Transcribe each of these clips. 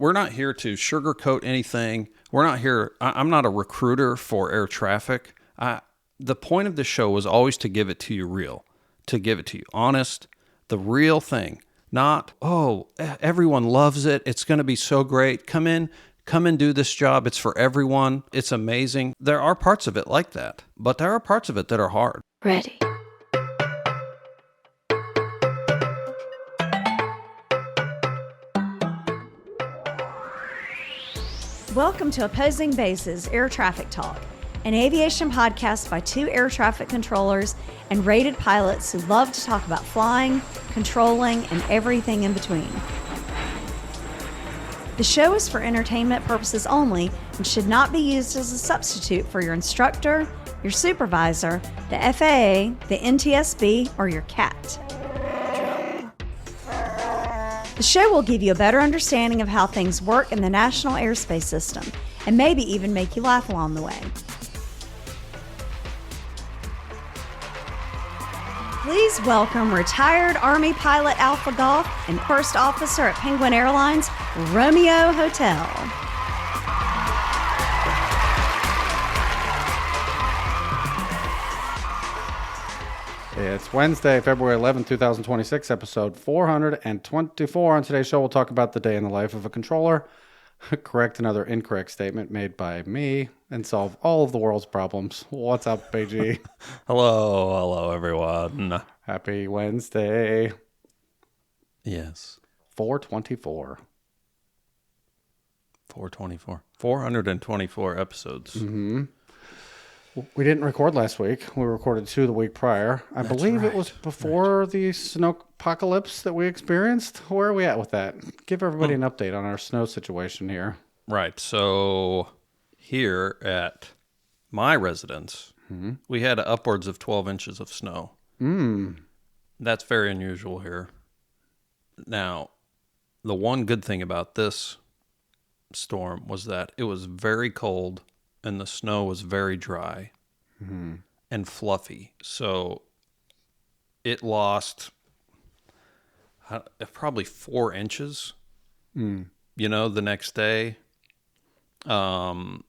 we're not here to sugarcoat anything. We're not here. I'm not a recruiter for air traffic. The point of the show was always to give it to you real, to give it to you honest, the real thing. Not, oh, everyone loves it. It's going to be so great. Come and do this job. It's for everyone. It's amazing. There are parts of it like that, but there are parts of it that are hard. Ready. Welcome to Opposing Bases Air Traffic Talk, an aviation podcast by two air traffic controllers and rated pilots who love to talk about flying, controlling, and everything in between. The show is for entertainment purposes only and should not be used as a substitute for your instructor, your supervisor, the FAA, the NTSB, or your CAT. The show will give you a better understanding of how things work in the National Airspace System and maybe even make you laugh along the way. Please welcome retired Army pilot Alpha Golf and first officer at Penguin Airlines, Romeo Hotel. It's Wednesday, February 11, 2026, episode 424. On today's show, we'll talk about the day in the life of a controller, correct another incorrect statement made by me, and solve all of the world's problems. What's up, BG? Hello, everyone. Happy Wednesday. Yes. 424. 424. 424 episodes. Mm-hmm. We didn't record last week. We recorded 2 the week prior. I believe it was before the snow apocalypse that we experienced. Where are we at with that? Give everybody an update on our snow situation here. Right. So here at my residence, we had upwards of 12 inches of snow. That's very unusual here. Now, the one good thing about this storm was that it was very cold and the snow was very dry and fluffy. So it lost probably 4 inches, the next day. And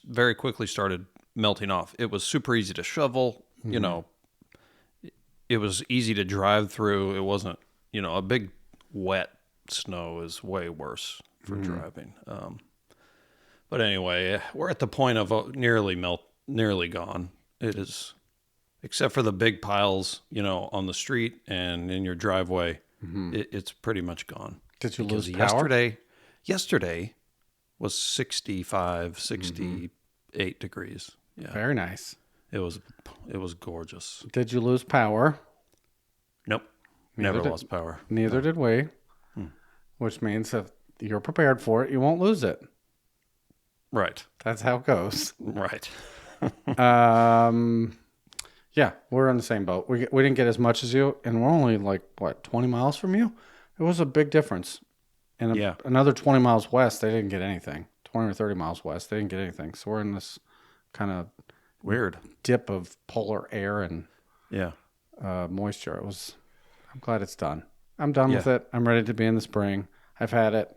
very quickly started melting off. It was super easy to shovel, it was easy to drive through. It wasn't, a big wet snow is way worse for driving. But anyway, we're at the point of nearly gone. It is, except for the big piles, on the street and in your driveway, it's pretty much gone. Did you lose power? Yesterday was 65, 68 degrees. Yeah. Very nice. It was gorgeous. Did you lose power? Nope. Never lost power. Neither did we, which means if you're prepared for it, you won't lose it. Right. That's how it goes. Right. Yeah, we're on the same boat. We didn't get as much as you, and we're only 20 miles from you? It was a big difference. And another 20 miles west, they didn't get anything. 20 or 30 miles west, they didn't get anything. So we're in this kind of weird dip of polar air and moisture. I'm glad it's done. I'm done with it. I'm ready to be in the spring. I've had it.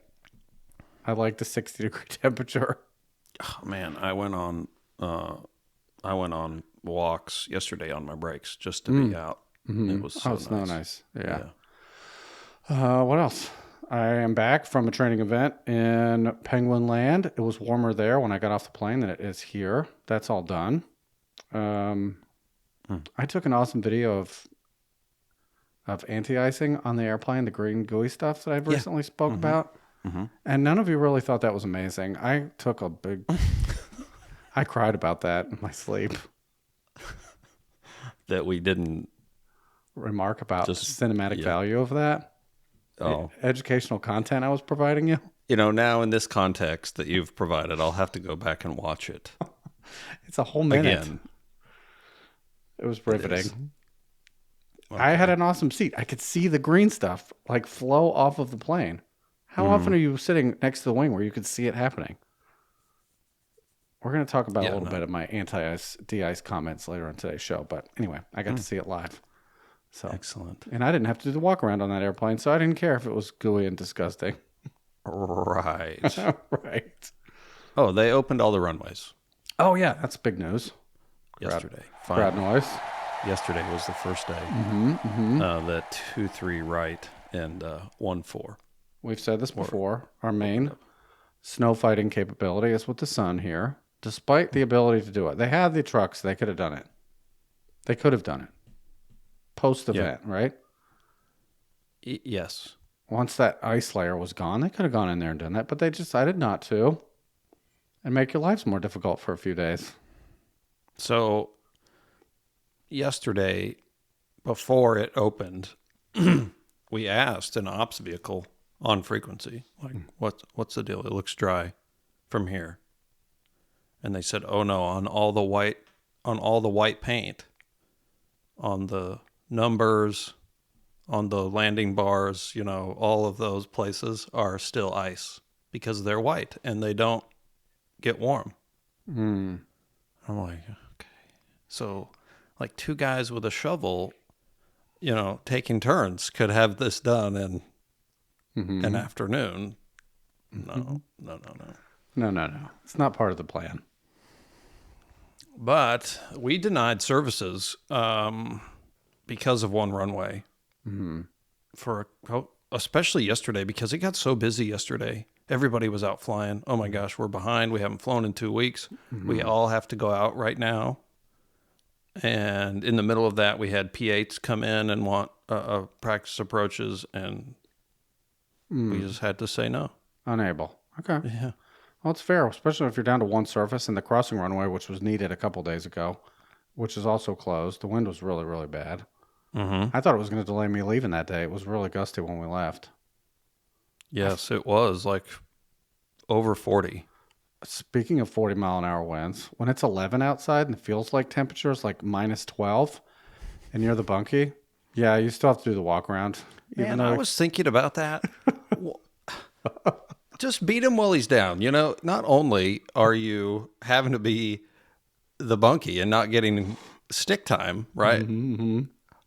I like the 60-degree temperature. Oh, man, I went on walks yesterday on my breaks just to be out. It was so nice. Yeah. What else? I am back from a training event in Penguin Land. It was warmer there when I got off the plane than it is here. That's all done. I took an awesome video of anti-icing on the airplane, the green gooey stuff that I've recently spoke about. And none of you really thought that was amazing. I took a big... I cried about that in my sleep. That we didn't... remark about the cinematic value of that. Oh. Educational content I was providing you. Now in this context that you've provided, I'll have to go back and watch it. It's a whole minute. Again. It was riveting. Okay. I had an awesome seat. I could see the green stuff flow off of the plane. How often are you sitting next to the wing where you could see it happening? We're going to talk about a little bit of my anti-ice, de-ice comments later on today's show. But anyway, I got to see it live. So excellent. And I didn't have to do the walk around on that airplane, so I didn't care if it was gooey and disgusting. Right. Right. Oh, they opened all the runways Oh, yeah. That's big news. yesterday. Crowd noise. Yesterday was the first day. The 2-3 right and 1-4. We've said this before. Our main snow fighting capability is with the sun here. Despite the ability to do it, they had the trucks. They could have done it. They could have done it post event, right? Yes. Once that ice layer was gone, they could have gone in there and done that, but they decided not to, and make your lives more difficult for a few days. So yesterday, before it opened, we asked an ops vehicle on frequency, like, what's the deal? It looks dry from here. And they said, oh no, on all the white paint, on the numbers, on the landing bars, all of those places are still ice because they're white and they don't get warm. I'm like, okay. So like two guys with a shovel, taking turns could have this done in an afternoon. No. No. It's not part of the plan. But we denied services because of one runway. Especially yesterday, because it got so busy yesterday. Everybody was out flying. Oh my gosh, we're behind. We haven't flown in 2 weeks. We all have to go out right now. And in the middle of that, we had P8s come in and want practice approaches, and we just had to say no. Unable. Okay. Yeah. Well, it's fair, especially if you're down to one surface, and the crossing runway, which was needed a couple days ago, which is also closed. The wind was really, really bad. I thought it was going to delay me leaving that day. It was really gusty when we left. Yes, it was like over 40. Speaking of 40-mile-an-hour winds, when it's 11 outside and it feels like temperature is like minus 12 and you're the bunkie, yeah, you still have to do the walk around. Man, I was thinking about that. Just beat him while he's down. Not only are you having to be the bunkie and not getting stick time, right?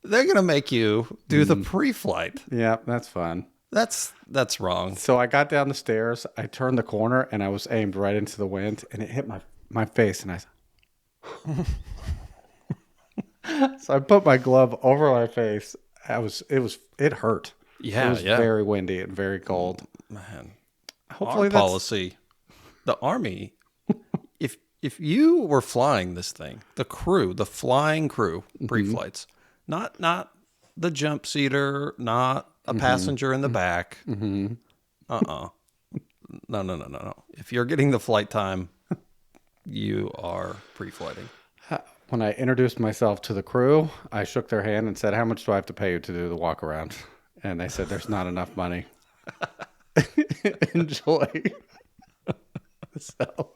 They're going to make you do the pre-flight. Yeah, that's fun. That's wrong. So I got down the stairs, I turned the corner, and I was aimed right into the wind, and it hit my face, and so I put my glove over my face. It hurt. Yeah, it was very windy and very cold. Man, hopefully our policy, the Army. if you were flying this thing, the flying crew, pre-flights, not the jump seater, not a passenger in the back. No. If you're getting the flight time, you are pre-flighting. When I introduced myself to the crew, I shook their hand and said, "How much do I have to pay you to do the walk around?" And they said, "There's not enough money." Enjoy. So,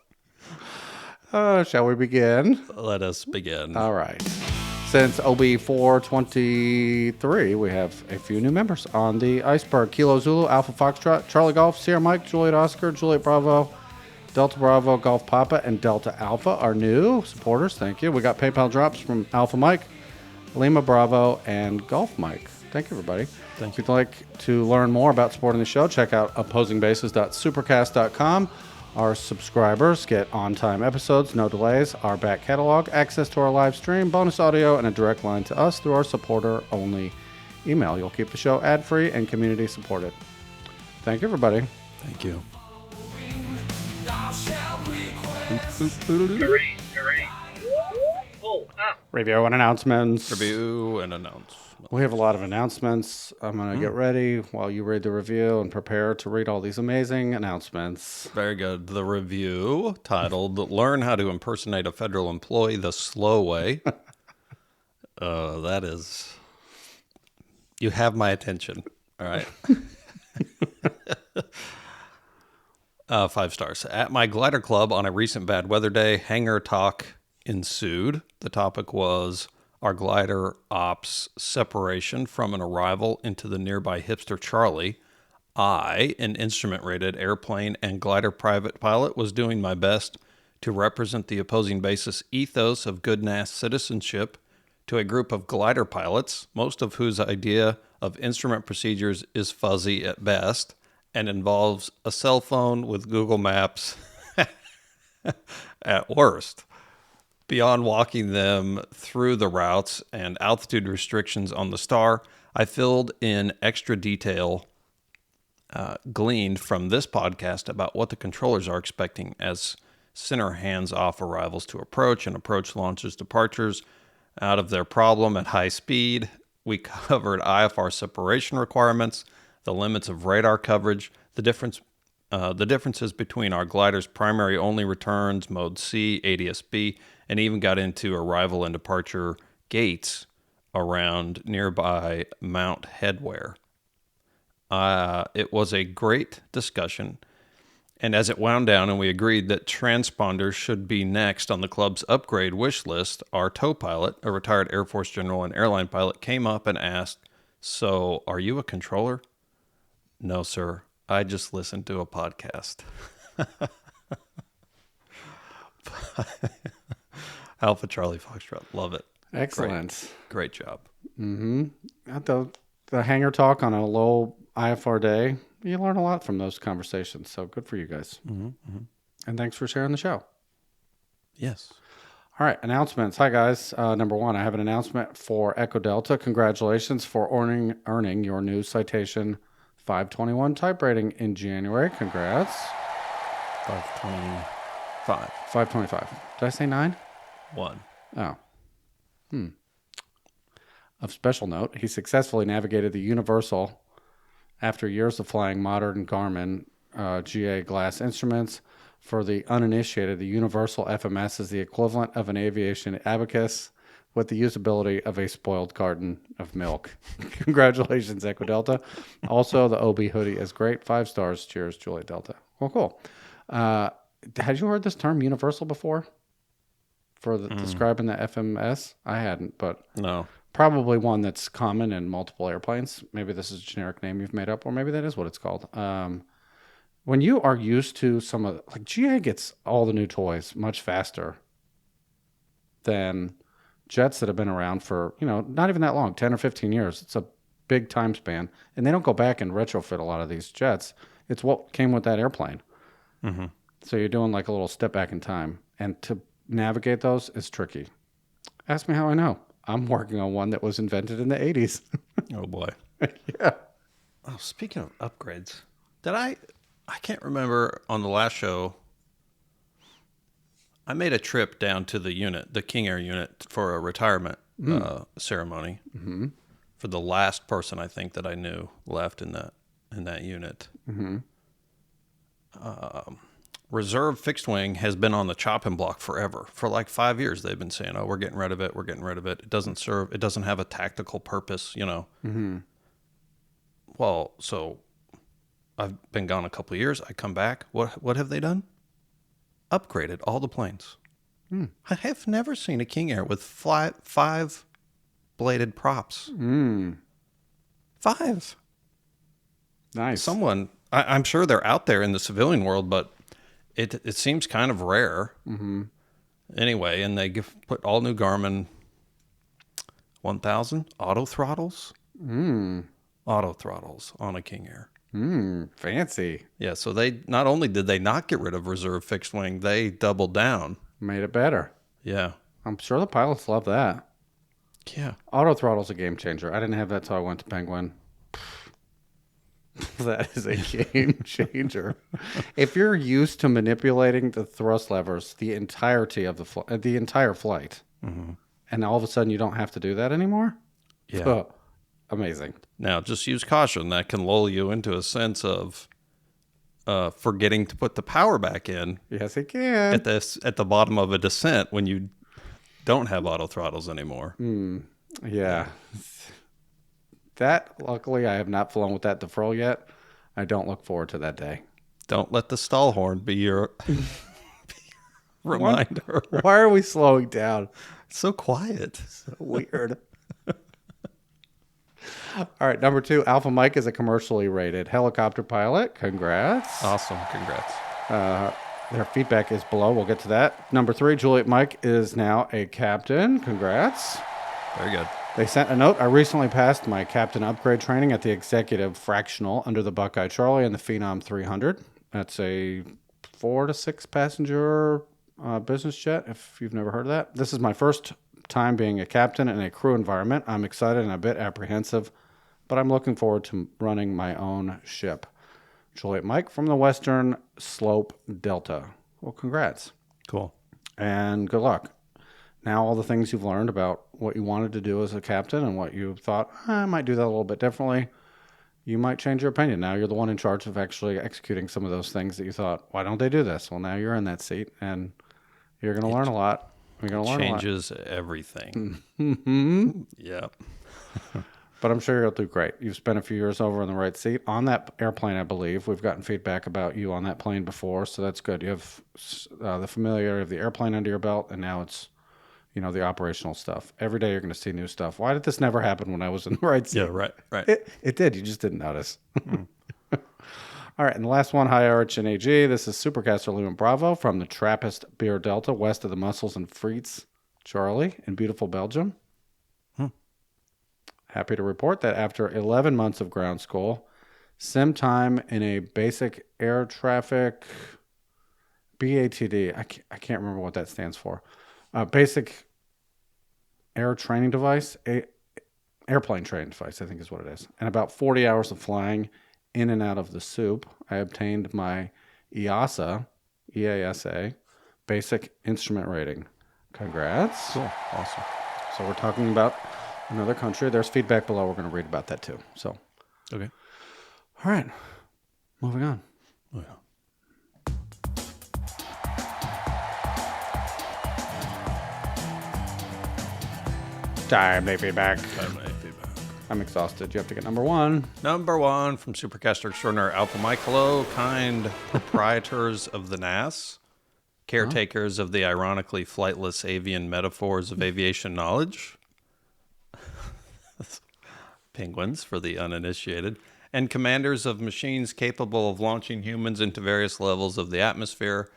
shall we begin? Let us begin. All right. Since OB423, we have a few new members on the Iceberg. Kilo Zulu, Alpha Foxtrot, Charlie Golf, Sierra Mike, Juliet Oscar, Juliet Bravo, Delta Bravo, Golf Papa, and Delta Alpha are new supporters. Thank you. We got PayPal drops from Alpha Mike, Lima Bravo, and Golf Mike. Thank you, everybody. Thank you. If you'd like to learn more about supporting the show, check out opposingbases.supercast.com. Our subscribers get on-time episodes, no delays, our back catalog, access to our live stream, bonus audio, and a direct line to us through our supporter-only email. You'll keep the show ad-free and community-supported. Thank you, everybody. Thank you. Review and announcements. We have a lot of announcements. I'm going to get ready while you read the review and prepare to read all these amazing announcements. Very good. The review titled Learn How to Impersonate a Federal Employee the Slow Way. That is... You have my attention. All right. 5 stars. At my glider club on a recent bad weather day, hangar talk ensued. The topic was... our glider ops separation from an arrival into the nearby hipster Charlie. I, an instrument-rated airplane and glider private pilot, was doing my best to represent the opposing base's ethos of good NAS citizenship to a group of glider pilots, most of whose idea of instrument procedures is fuzzy at best, and involves a cell phone with Google Maps at worst. Beyond walking them through the routes and altitude restrictions on the Star, I filled in extra detail gleaned from this podcast about what the controllers are expecting as center hands-off arrivals to approach and approach launches departures out of their problem at high speed. We covered IFR separation requirements, the limits of radar coverage, the differences between our glider's primary only returns, mode C, ADS-B, and even got into arrival and departure gates around nearby Mount Headwear. It was a great discussion, and as it wound down and we agreed that transponders should be next on the club's upgrade wish list, our tow pilot, a retired Air Force general and airline pilot, came up and asked, "So, are you a controller?" "No, sir. I just listened to a podcast." Alpha Charlie Foxtrot. Love it. Excellent. Great job. At the hangar talk on a low IFR day, you learn a lot from those conversations. So good for you guys. And thanks for sharing the show. Yes. All right, announcements. Hi, guys. Number one, I have an announcement for Echo Delta. Congratulations for earning your new Citation 521 type rating in January. Congrats. 525. 525. Did I say 9? 1. Oh. Of special note, he successfully navigated the Universal after years of flying modern Garmin GA glass instruments. For the uninitiated, the Universal FMS is the equivalent of an aviation abacus with the usability of a spoiled carton of milk. Congratulations, Echo Delta. Also, the OB hoodie is great. 5 stars. Cheers, Juliet Delta. Well, cool. Had you heard this term universal before? For describing the FMS? I hadn't, but No. probably one that's common in multiple airplanes. Maybe this is a generic name you've made up, or maybe that is what it's called. When you are used to some of, like GA gets all the new toys much faster than jets that have been around for, not even that long, 10 or 15 years. It's a big time span. And they don't go back and retrofit a lot of these jets. It's what came with that airplane. So you're doing like a little step back in time. And to navigate those is tricky. Ask me how I know. I'm working on one that was invented in the 80s. Oh, boy. Yeah. Oh, speaking of upgrades, I can't remember on the last show, I made a trip down to the unit, the King Air unit, for a retirement ceremony for the last person I think that I knew left in that unit. Reserve fixed wing has been on the chopping block forever. For like 5 years, they've been saying, "Oh, we're getting rid of it. We're getting rid of it. It doesn't have a tactical purpose." Well, so I've been gone a couple of years. I come back. What have they done? Upgraded all the planes. I have never seen a King Air with 5 bladed props. 5. Nice. I'm sure they're out there in the civilian world, but it seems kind of rare. Anyway, and they put all new Garmin 1000 auto throttles. Auto throttles on a King Air. Fancy. Yeah, so they not only did they not get rid of reserve fixed wing, they doubled down. Made it better. Yeah. I'm sure the pilots love that. Yeah. Auto throttle's a game changer. I didn't have that till I went to Penguin. That is a game changer. If you're used to manipulating the thrust levers the entirety of the entire flight, and all of a sudden you don't have to do that anymore, amazing. Now, just use caution. That can lull you into a sense of forgetting to put the power back in. Yes, it can. At the bottom of a descent when you don't have auto throttles anymore. Yeah. That, luckily, I have not flown with that deferral yet. I don't look forward to that day. Don't let the stall horn be your reminder. Why are we slowing down? It's so quiet. So weird. All right, number 2, Alpha Mike is a commercially rated helicopter pilot. Congrats. Awesome. Congrats. Their feedback is below. We'll get to that. Number 3, Juliet Mike is now a captain. Congrats. Very good. They sent a note. I recently passed my captain upgrade training at the executive fractional under the Buckeye Charlie and the Phenom 300. That's a 4 to 6 passenger business jet, if you've never heard of that. This is my first time being a captain in a crew environment. I'm excited and a bit apprehensive, but I'm looking forward to running my own ship. Juliet Mike from the Western Slope Delta. Well, congrats. Cool. And good luck. Now all the things you've learned about what you wanted to do as a captain and what you thought, I might do that a little bit differently, you might change your opinion. Now you're the one in charge of actually executing some of those things that you thought, why don't they do this? Well, now you're in that seat, and you're going to learn a lot. You're going to learn a lot. Changes everything. Yeah. But I'm sure you'll do great. You've spent a few years over in the right seat on that airplane, I believe. We've gotten feedback about you on that plane before, so that's good. You have the familiarity of the airplane under your belt, and now it's, the operational stuff. Every day you're going to see new stuff. Why did this never happen when I was in the right seat? Yeah, right. It did. You just didn't notice. All right, and the last one, hi, Arch and AG. This is Supercaster Lou and Bravo from the Trappist Beer Delta, west of the Mussels and Frites, Charlie, in beautiful Belgium. Happy to report that after 11 months of ground school, sim time in a basic air traffic BATD, I can't remember what that stands for. Basic air training device, airplane training device, I think is what it is. And about 40 hours of flying in and out of the soup, I obtained my EASA basic instrument rating. Congrats. Cool. Awesome. So we're talking about another country. There's feedback below. We're going to read about that too. So, Okay. All right. Moving on. Oh, yeah. Timely feedback. Timely feedback. I'm exhausted. You have to get number one. Number one from Supercaster Extraordinary Alpha Mike. Hello, kind proprietors of the NAS, caretakers of the ironically flightless avian metaphors of aviation knowledge, penguins for the uninitiated, and commanders of machines capable of launching humans into various levels of the atmosphere.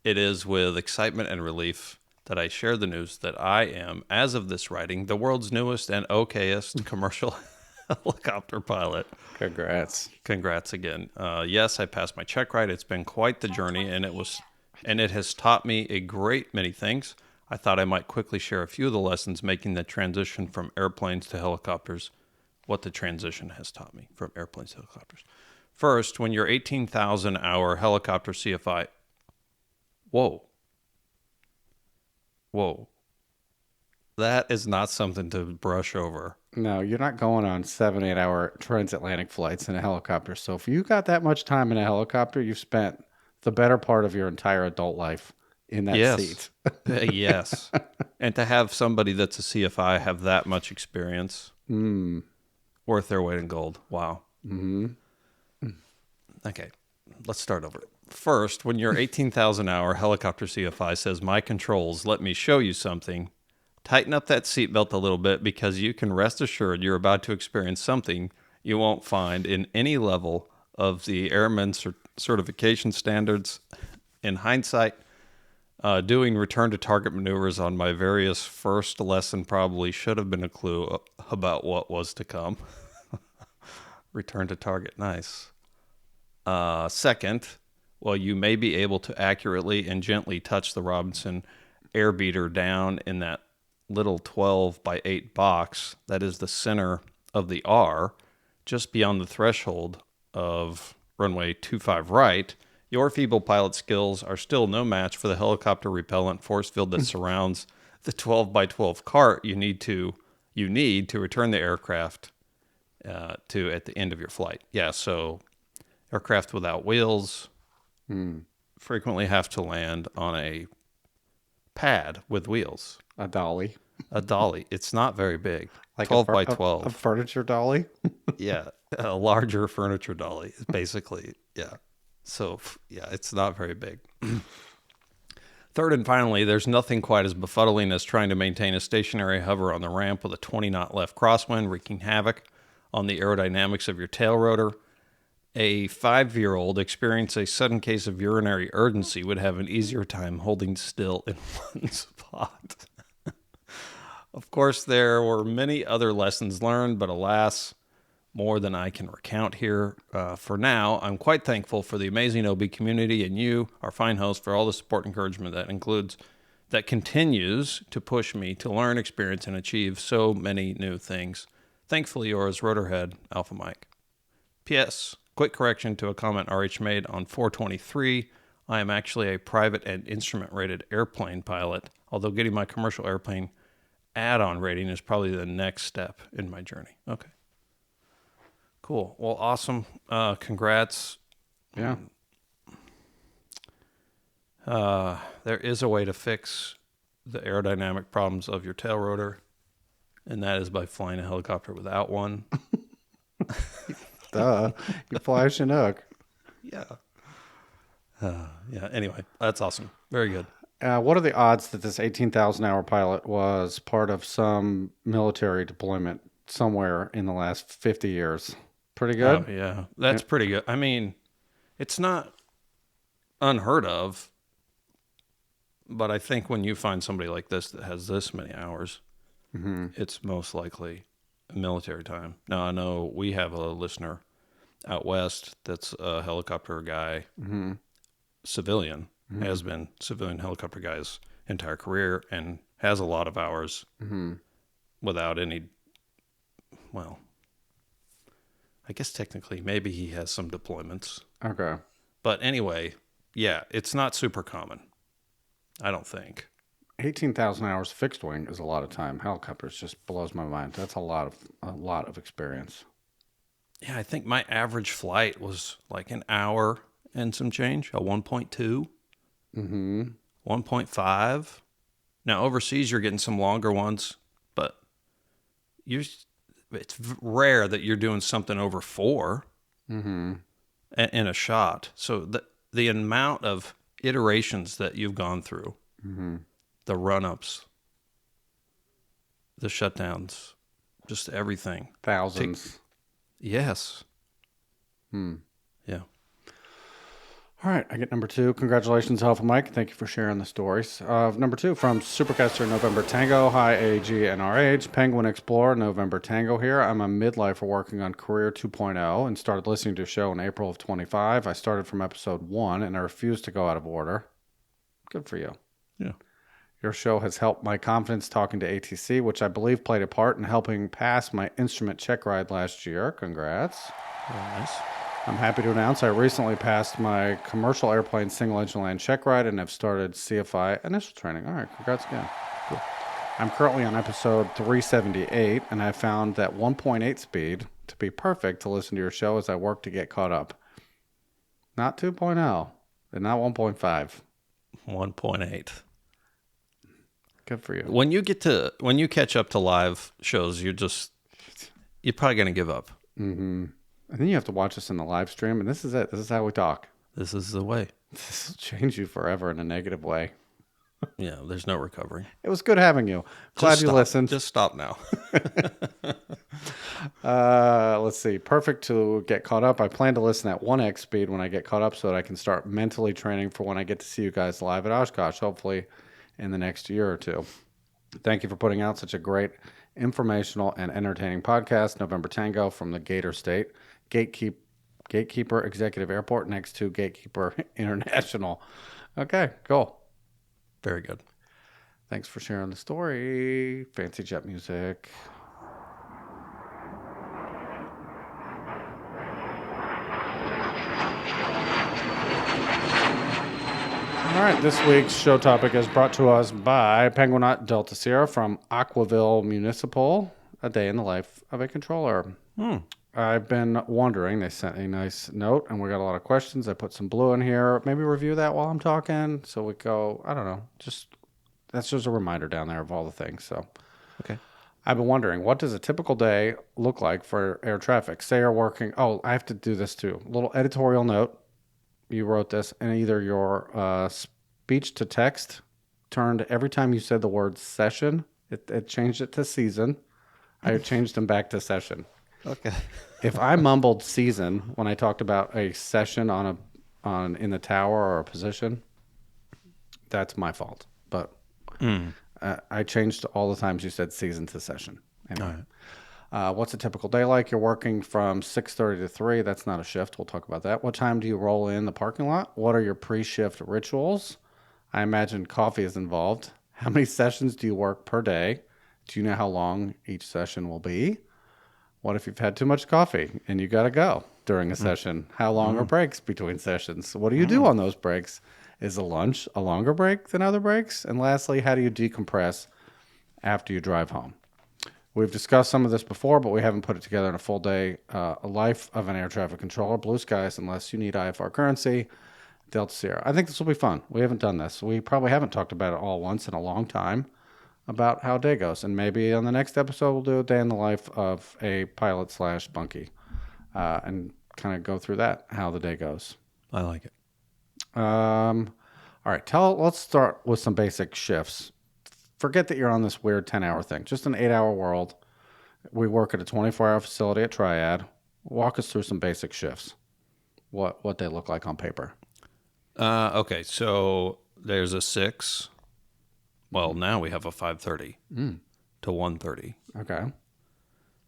It is with excitement and relief that I share the news that I am, as of this writing, the world's newest and okayest commercial helicopter pilot. Congrats. Congrats again. Yes, I passed my check ride. It's been quite the journey, and it has taught me a great many things. I thought I might quickly share a few of the lessons making the transition from airplanes to helicopters, what the transition has taught me from airplanes to helicopters. First, when your 18,000-hour helicopter CFI... Whoa. That is not something to brush over. No, you're not going on 7-8 hour transatlantic flights in a helicopter. So if you got that much time in a helicopter, you've spent the better part of your entire adult life in that seat. Yes. And to have somebody that's a CFI have that much experience, worth their weight in gold. Wow. Mm-hmm. Okay, let's start over. First, when your 18,000-hour helicopter CFI says, my controls, let me show you something, tighten up that seatbelt a little bit because you can rest assured you're about to experience something you won't find in any level of the airman certification standards. In hindsight, doing return to target maneuvers on my various first lesson probably should have been a clue about what was to come. Return to target, nice. Second, well, you may be able to accurately and gently touch the Robinson air beater down in that little 12 by 8 box that is the center of the R, just beyond the threshold of runway 25 right. Your feeble pilot skills are still no match for the helicopter repellent force field that surrounds the 12 by 12 cart you need to return the aircraft to at the end of your flight. Yeah, so aircraft without wheels frequently have to land on a pad with wheels. A dolly. A dolly. It's not very big. Like 12 by 12. A furniture dolly? Yeah. A larger furniture dolly, basically. Yeah. So, yeah, it's not very big. Third and finally, there's nothing quite as befuddling as trying to maintain a stationary hover on the ramp with a 20-knot left crosswind, wreaking havoc on the aerodynamics of your tail rotor. A 5-year-old experiencing a sudden case of urinary urgency would have an easier time holding still in one spot. Of course, there were many other lessons learned, but alas, more than I can recount here. For now, I'm quite thankful for the amazing OB community and you, our fine host, for all the support and encouragement that continues to push me to learn, experience, and achieve so many new things. Thankfully yours, Rotorhead, Alpha Mike. P.S. Quick correction to a comment RH made on 423. I am actually a private and instrument-rated airplane pilot, although getting my commercial airplane add-on rating is probably the next step in my journey. Okay. Cool. Well, awesome. Congrats. Yeah. There is a way to fix the aerodynamic problems of your tail rotor, and that is by flying a helicopter without one. Duh. You fly a Chinook. Yeah. Yeah. Anyway, that's awesome. Very good. What are the odds that this 18,000-hour pilot was part of some military deployment somewhere in the last 50 years? Pretty good? Oh, yeah. That's pretty good. I mean, it's not unheard of, but I think when you find somebody like this that has this many hours, it's most likely military time. Now, I know we have a listener out west that's a helicopter guy, civilian, has been civilian helicopter guy his entire career and has a lot of hours without any, well, I guess technically maybe he has some deployments. Okay. But anyway, yeah, it's not super common, I don't think. 18,000 hours fixed wing is a lot of time. Helicopters just blows my mind. That's a lot of experience. Yeah, I think my average flight was like an hour and some change, a 1.2, 1.5. Now, overseas, you're getting some longer ones, but it's rare that you're doing something over 4 in a shot. So the amount of iterations that you've gone through, the run-ups, the shutdowns, just everything. Thousands. Yes. Yeah. All right, I get number 2. Congratulations, Alpha Mike. Thank you for sharing the stories. Number 2 from Supercaster November Tango. Hi, AG and RH. Penguin Explorer November Tango here. I'm a midlifer working on Career 2.0 and started listening to your show in April of 25. I started from episode 1 and I refused to go out of order. Good for you. Yeah. Your show has helped my confidence talking to ATC, which I believe played a part in helping pass my instrument check ride last year. Congrats. Very nice. I'm happy to announce I recently passed my commercial airplane single engine land check ride and have started CFI initial training. All right, congrats again. Cool. I'm currently on episode 378, and I found that 1.8 speed to be perfect to listen to your show as I work to get caught up. Not 2.0 and not 1.5. 1.8. Good for you. When you catch up to live shows, you're probably going to give up. And then you have to watch us in the live stream, and this is it. This is how we talk. This is the way. This will change you forever in a negative way. Yeah, there's no recovery. It was good having you. Glad you listened. Just stop now. Let's see. Perfect to get caught up. I plan to listen at 1x speed when I get caught up so that I can start mentally training for when I get to see you guys live at Oshkosh, hopefully in the next year or two. Thank you for putting out such a great informational and entertaining podcast. November Tango from the Gator State. Gatekeeper Executive Airport next to Gatekeeper International. Okay, cool. Very good. Thanks for sharing the story. Fancy jet music. All right, this week's show topic is brought to us by Penguinot Delta Sierra from Aquaville Municipal, a day in the life of a controller. I've been wondering, they sent a nice note, and we got a lot of questions. I put some blue in here. Maybe review that while I'm talking. So we go, I don't know, that's just a reminder down there of all the things. So, okay. I've been wondering, what does a typical day look like for air traffic? Say you're working, I have to do this too. Little editorial note. You wrote this, and either your speech to text turned every time you said the word session, it changed it to season. I changed them back to session. Okay. If I mumbled season when I talked about a session in the tower or a position, that's my fault. But I changed all the times you said season to session. Anyway. What's a typical day like? You're working from 6:30 to 3. That's not a shift. We'll talk about that. What time do you roll in the parking lot? What are your pre-shift rituals? I imagine coffee is involved. How many sessions do you work per day? Do you know how long each session will be? What if you've had too much coffee and you got to go during a session? How long are breaks between sessions? What do you do on those breaks? Is a lunch a longer break than other breaks? And lastly, how do you decompress after you drive home? We've discussed some of this before, but we haven't put it together in a full day life of an air traffic controller. Blue skies, unless you need IFR currency. Delta Sierra. I think this will be fun. We haven't done this. We probably haven't talked about it all once in a long time about how a day goes. And maybe on the next episode, we'll do a day in the life of a pilot / bunkie and kind of go through that, how the day goes. I like it. All right. Let's start with some basic shifts. Forget that you're on this weird 10-hour thing. Just an 8-hour world. We work at a 24-hour facility at Triad. Walk us through some basic shifts. What they look like on paper. Okay, so there's a 6. Well, now we have a 5:30 to 1:30. Okay.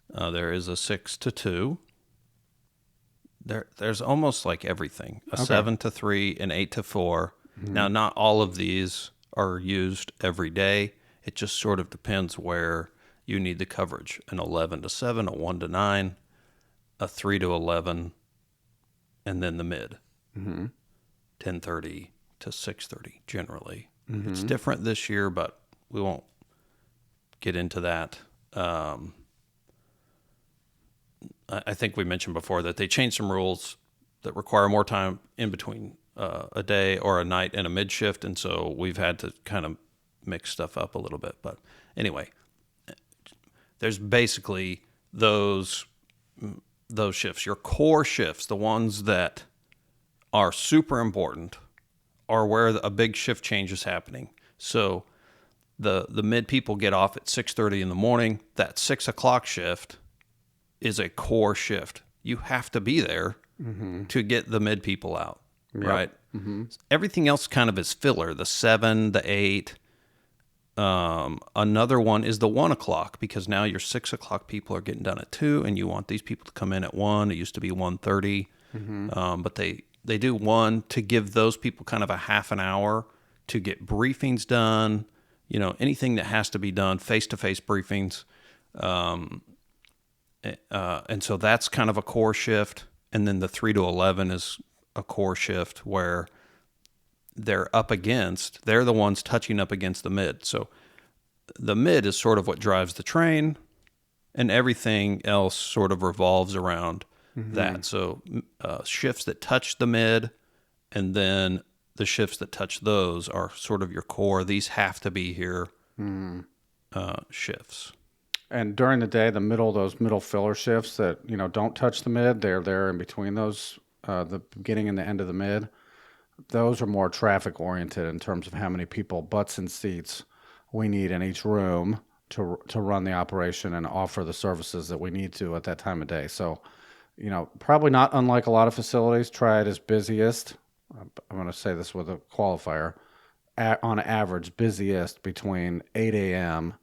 There is a 6 to 2. There's almost like everything. A 7 to 3, an 8 to 4. Now, not all of these are used every day. It just sort of depends where you need the coverage. An 11 to 7, a 1 to 9, a 3 to 11, and then the mid. 10:30 to 6:30 generally. It's different this year, but we won't get into that. I think we mentioned before that they changed some rules that require more time in between a day or a night and a mid shift, and so we've had to kind of mix stuff up a little bit. But anyway, there's basically those shifts. Your core shifts, the ones that are super important, are where a big shift change is happening. So the mid people get off at 6:30 in the morning. That 6 o'clock shift is a core shift. You have to be there to get the mid people out, right? Everything else kind of is filler. The 7, the 8. Another one is the 1 o'clock, because now your 6 o'clock people are getting done at 2, and you want these people to come in at 1. It used to be 1:30, but they do 1 to give those people kind of a half an hour to get briefings done, anything that has to be done, face-to-face briefings. And so that's kind of a core shift. And then the 3 to 11 is a core shift where they're the ones touching up against the mid. So the mid is sort of what drives the train, and everything else sort of revolves around that. So shifts that touch the mid, and then the shifts that touch those are sort of your core. These have to be here shifts. And during the day, those middle filler shifts that don't touch the mid, they're there in between those, the beginning and the end of the mid. Those are more traffic oriented in terms of how many people, butts and seats, we need in each room to run the operation and offer the services that we need to at that time of day. So, probably not unlike a lot of facilities. Triad is busiest. I'm going to say this with a qualifier. On average, busiest between 8 a.m.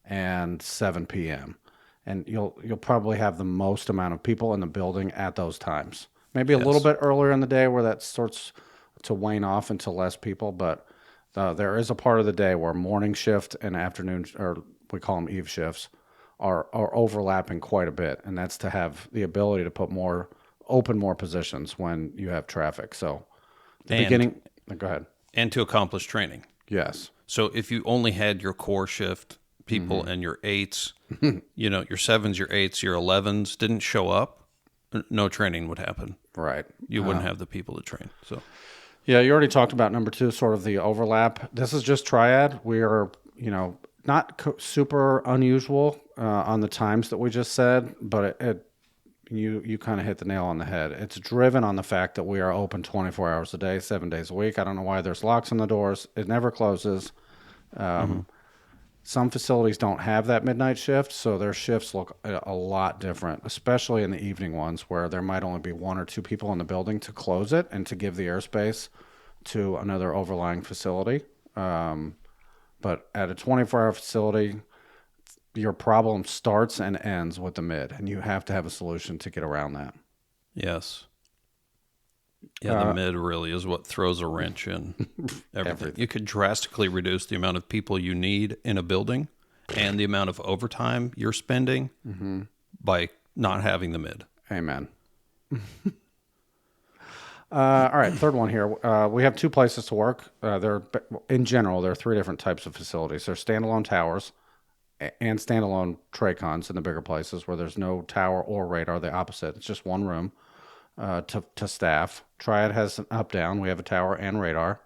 and 7 p.m. And you'll probably have the most amount of people in the building at those times. Maybe a little bit earlier in the day where that starts to wane off into less people, but there is a part of the day where morning shift and afternoon, or we call them eve shifts, are overlapping quite a bit, and that's to have the ability to open more positions when you have traffic. So beginning, go ahead. And to accomplish training. Yes. So if you only had your core shift people and your 8s, your 7s, your 8s, your 11s didn't show up, no training would happen. Right. You wouldn't have the people to train. So, yeah, you already talked about number 2, sort of the overlap. This is just Triad. We are, not super unusual on the times that we just said, but you kind of hit the nail on the head. It's driven on the fact that we are open 24 hours a day, 7 days a week. I don't know why there's locks on the doors. It never closes. Some facilities don't have that midnight shift, so their shifts look a lot different, especially in the evening ones where there might only be 1 or 2 people in the building to close it and to give the airspace to another overlying facility. But at a 24-hour facility, your problem starts and ends with the mid, and you have to have a solution to get around that. Yes. Yeah, the mid really is what throws a wrench in everything. You could drastically reduce the amount of people you need in a building and the amount of overtime you're spending by not having the mid. Amen. All right, third one here. We have 2 places to work. In general, there are 3 different types of facilities. There's standalone towers and standalone Tracons in the bigger places where there's no tower or radar. The opposite. It's just one room to staff. Triad has an up-down. We have a tower and radar,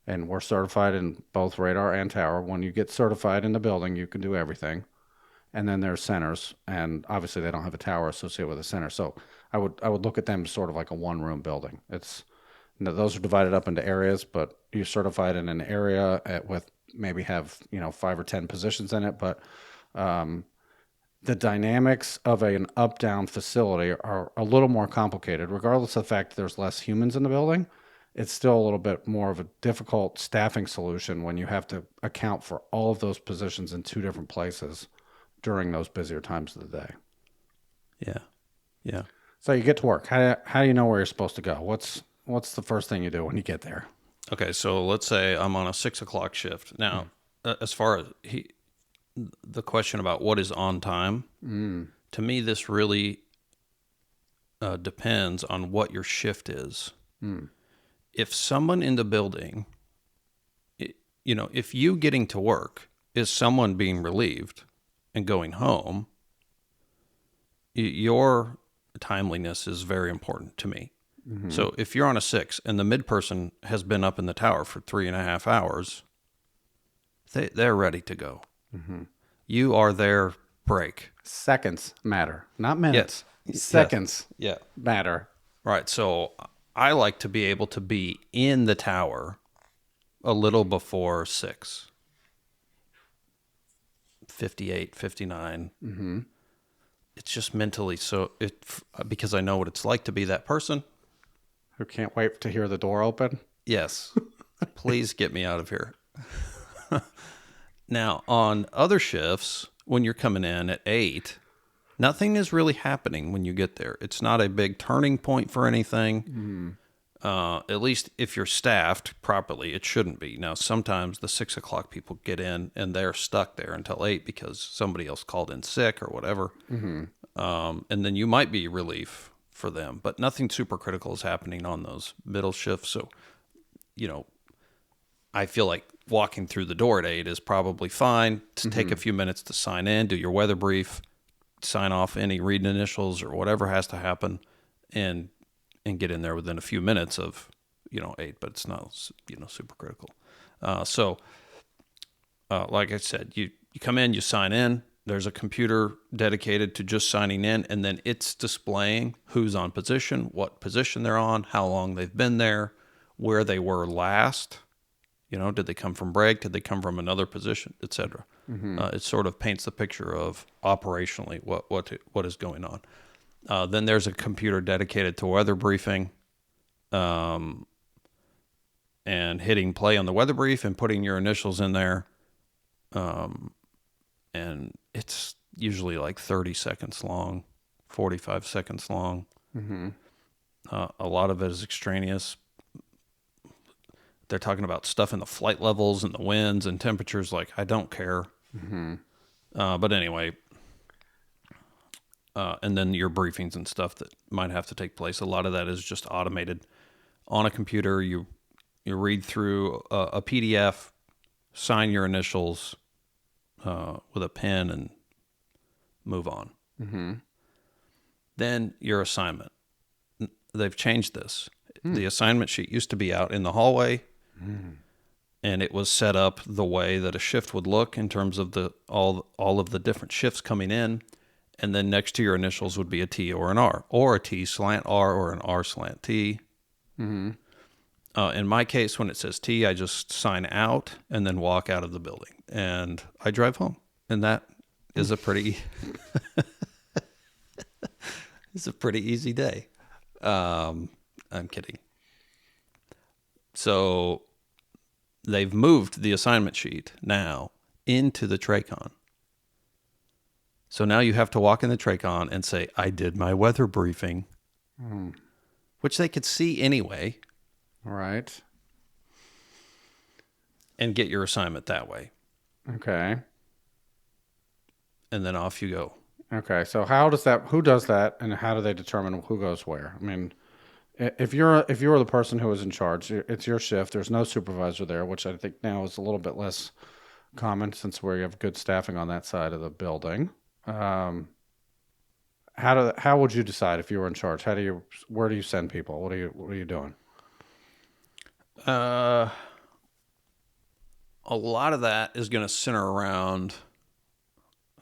and we're certified in both radar and tower. When you get certified in the building, you can do everything. And then there's centers, and obviously they don't have a tower associated with a center. So I would look at them sort of like a one-room building. Those are divided up into areas, but you're certified in an area with maybe have 5 or 10 positions in it. But the dynamics of an up-down facility are a little more complicated, regardless of the fact that there's less humans in the building. It's still a little bit more of a difficult staffing solution when you have to account for all of those positions in 2 different places during those busier times of the day. Yeah. So you get to work. How do you know where you're supposed to go? What's the first thing you do when you get there? Okay, so let's say I'm on a 6 o'clock shift. Now, as far as the question about what is on time, to me, this really depends on what your shift is. If someone in the building, if you getting to work is someone being relieved and going home, your timeliness is very important to me. So if you're on a 6 and the mid person has been up in the tower for 3.5 hours, they're ready to go. You are their break. Seconds matter, not minutes. Yes. Seconds matter. Right. So I like to be able to be in the tower a little before 6. 58, 59. It's just mentally because I know what it's like to be that person. Who can't wait to hear the door open? Yes. Please get me out of here. Now, on other shifts, when you're coming in at 8, nothing is really happening when you get there. It's not a big turning point for anything. At least if you're staffed properly, it shouldn't be. Now, sometimes the 6 o'clock people get in and they're stuck there until 8 because somebody else called in sick or whatever. And then you might be relief for them, but nothing super critical is happening on those middle shifts. So, I feel like walking through the door at 8 is probably fine to take a few minutes to sign in, do your weather brief, sign off any read initials or whatever has to happen, and get in there within a few minutes of 8, but it's not super critical. So like I said, you come in, you sign in. There's a computer dedicated to just signing in, and then it's displaying who's on position, what position they're on, how long they've been there, where they were last. Did they come from break? Did they come from another position, etc.? It sort of paints the picture of operationally what is going on. Then there's a computer dedicated to weather briefing, and hitting play on the weather brief and putting your initials in there. And it's usually like 30 seconds long, 45 seconds long. A lot of it is extraneous. They're talking about stuff in the flight levels and the winds and temperatures. Like, I don't care. But anyway, and then your briefings and stuff that might have to take place. A lot of that is just automated on a computer. You read through a PDF, sign your initials with a pen, and move on. Then your assignment. They've changed this. The assignment sheet used to be out in the hallway, and it was set up the way that a shift would look in terms of all of the different shifts coming in. And then next to your initials would be a T or an R, or a T slant R or an R slant T. In my case, when it says T, I just sign out and then walk out of the building, and I drive home. And that is a pretty it's a pretty easy day. I'm kidding. So they've moved the assignment sheet now into the Tracon. So now you have to walk in the Tracon and say, I did my weather briefing, which they could see anyway. Right. And get your assignment that way. Okay. And then off you go. Okay. So who does that, and how do they determine who goes where? I mean, if you're the person who is in charge, it's your shift. There's no supervisor there, which I think now is a little bit less common since we have good staffing on that side of the building. How would you decide if you were in charge? Where do you send people? What are you doing? A lot of that is going to center around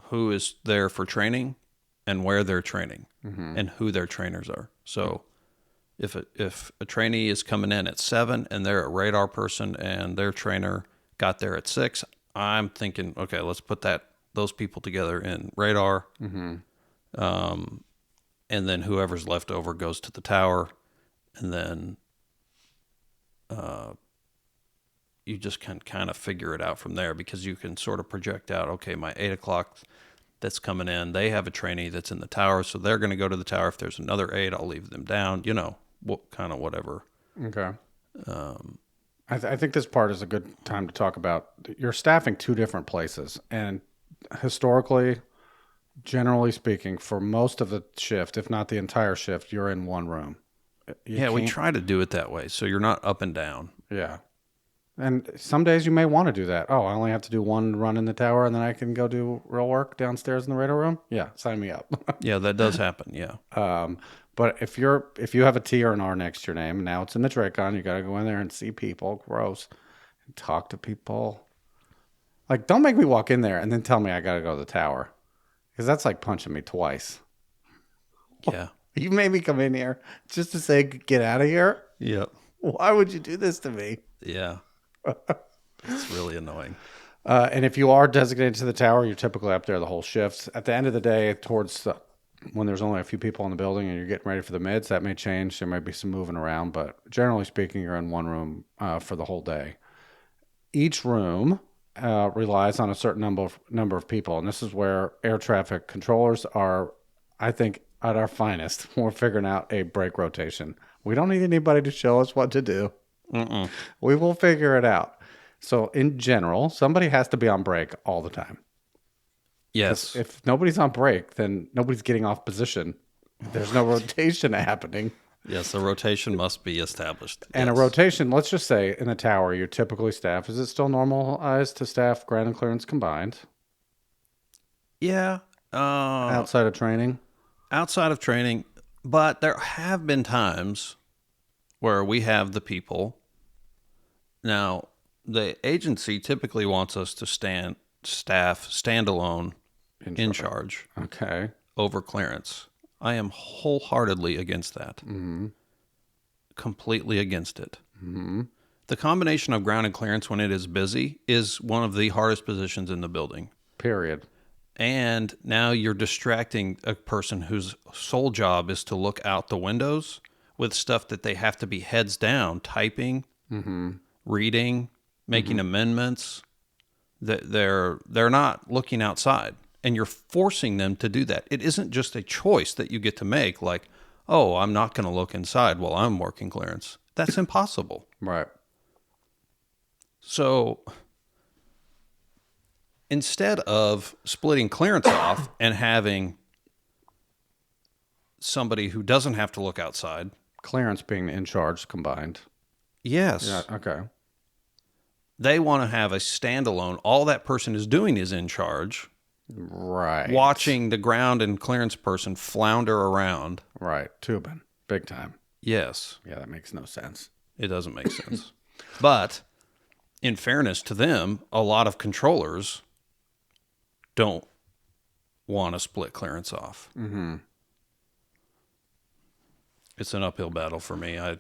who is there for training and where they're training and who their trainers are. So if a trainee is coming in at 7 and they're a radar person and their trainer got there at 6, I'm thinking, okay, let's put those people together in radar. And then whoever's left over goes to the tower, and then you just can kind of figure it out from there, because you can sort of project out, okay, my 8 o'clock that's coming in, they have a trainee that's in the tower, so they're going to go to the tower. If there's another 8, I'll leave them down, whatever. Okay. I think this part is a good time to talk about, you're staffing 2 different places, and historically, generally speaking, for most of the shift, if not the entire shift, you're in one room. We try to do it that way, so you're not up and down. Yeah. And some days you may want to do that. Oh, I only have to do one run in the tower, and then I can go do real work downstairs in the radar room. Yeah, sign me up. Yeah, that does happen. Yeah. But if you have a T or an R next to your name, now it's in the Tracon, you got to go in there and see people, gross, and talk to people. Like, don't make me walk in there and then tell me I got to go to the tower, because that's like punching me twice. Yeah. You made me come in here just to say, get out of here? Yep. Why would you do this to me? Yeah. It's really annoying. And if you are designated to the tower, you're typically up there the whole shift. At the end of the day, when there's only a few people in the building and you're getting ready for the mids, that may change. There might be some moving around, but generally speaking, you're in one room for the whole day. Each room relies on a certain number of people, and this is where air traffic controllers are, I think, at our finest. We're figuring out a break rotation. We don't need anybody to show us what to do. We will figure it out. So in general, somebody has to be on break all the time. Yes. If nobody's on break, then nobody's getting off position. There's no rotation happening. Yes, a rotation must be established. And yes. A rotation, let's just say in the tower, you're typically staffed. Is it still normalized to staff ground and clearance combined? Yeah. Outside of training? Outside of training. But there have been times where we have the people. Now, the agency typically wants us to staff standalone in charge. Okay. Over clearance. I am wholeheartedly against that. Mm-hmm. Completely against it. Mm-hmm. The combination of ground and clearance when it is busy is one of the hardest positions in the building. Period. And now you're distracting a person whose sole job is to look out the windows with stuff that they have to be heads down, typing, reading, making amendments. They're not looking outside, and you're forcing them to do that. It isn't just a choice that you get to make, like, oh, I'm not going to look inside while I'm working clearance. That's impossible. Right. So instead of splitting clearance off and having somebody who doesn't have to look outside. Clearance being in charge combined. Yes. Yeah, okay. They want to have a standalone. All that person is doing is in charge. Right. Watching the ground and clearance person flounder around. Right. Tubing. Big time. Yes. Yeah, that makes no sense. It doesn't make sense. But in fairness to them, a lot of controllers don't want to split clearance off. Mm-hmm. It's an uphill battle for me. I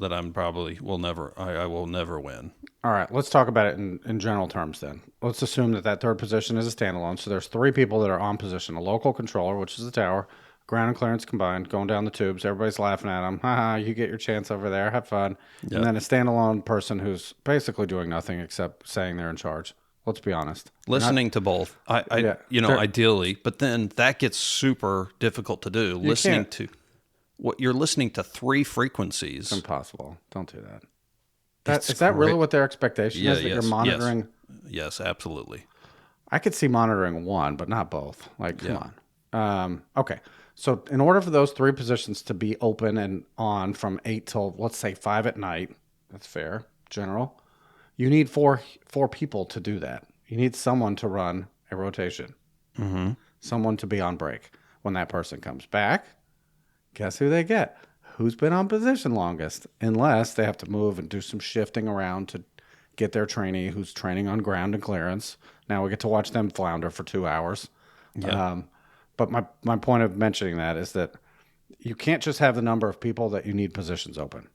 will never win. All right, let's talk about it in general terms then. Let's assume that third position is a standalone. So there's 3 people that are on position: a local controller, which is the tower, ground and clearance combined, going down the tubes. Everybody's laughing at them. Haha, you get your chance over there. Have fun. Yep. And then a standalone person who's basically doing nothing except saying they're in charge. Let's be honest. Listening to both, ideally, but then that gets super difficult to do. You're listening to 3 frequencies. It's impossible. Don't do that. Is that really what their expectation is? That you're monitoring? Yes, absolutely. I could see monitoring 1, but not both. Like, come on. Okay. So in order for those 3 positions to be open and on from 8 till, let's say, 5 at night, that's fair, general, you need 4 people to do that. You need someone to run a rotation. Mm-hmm. Someone to be on break. When that person comes back, guess who they get? Who's been on position longest? Unless they have to move and do some shifting around to get their trainee who's training on ground and clearance. Now we get to watch them flounder for 2 hours. Yeah. But my point of mentioning that is that you can't just have the number of people that you need positions open.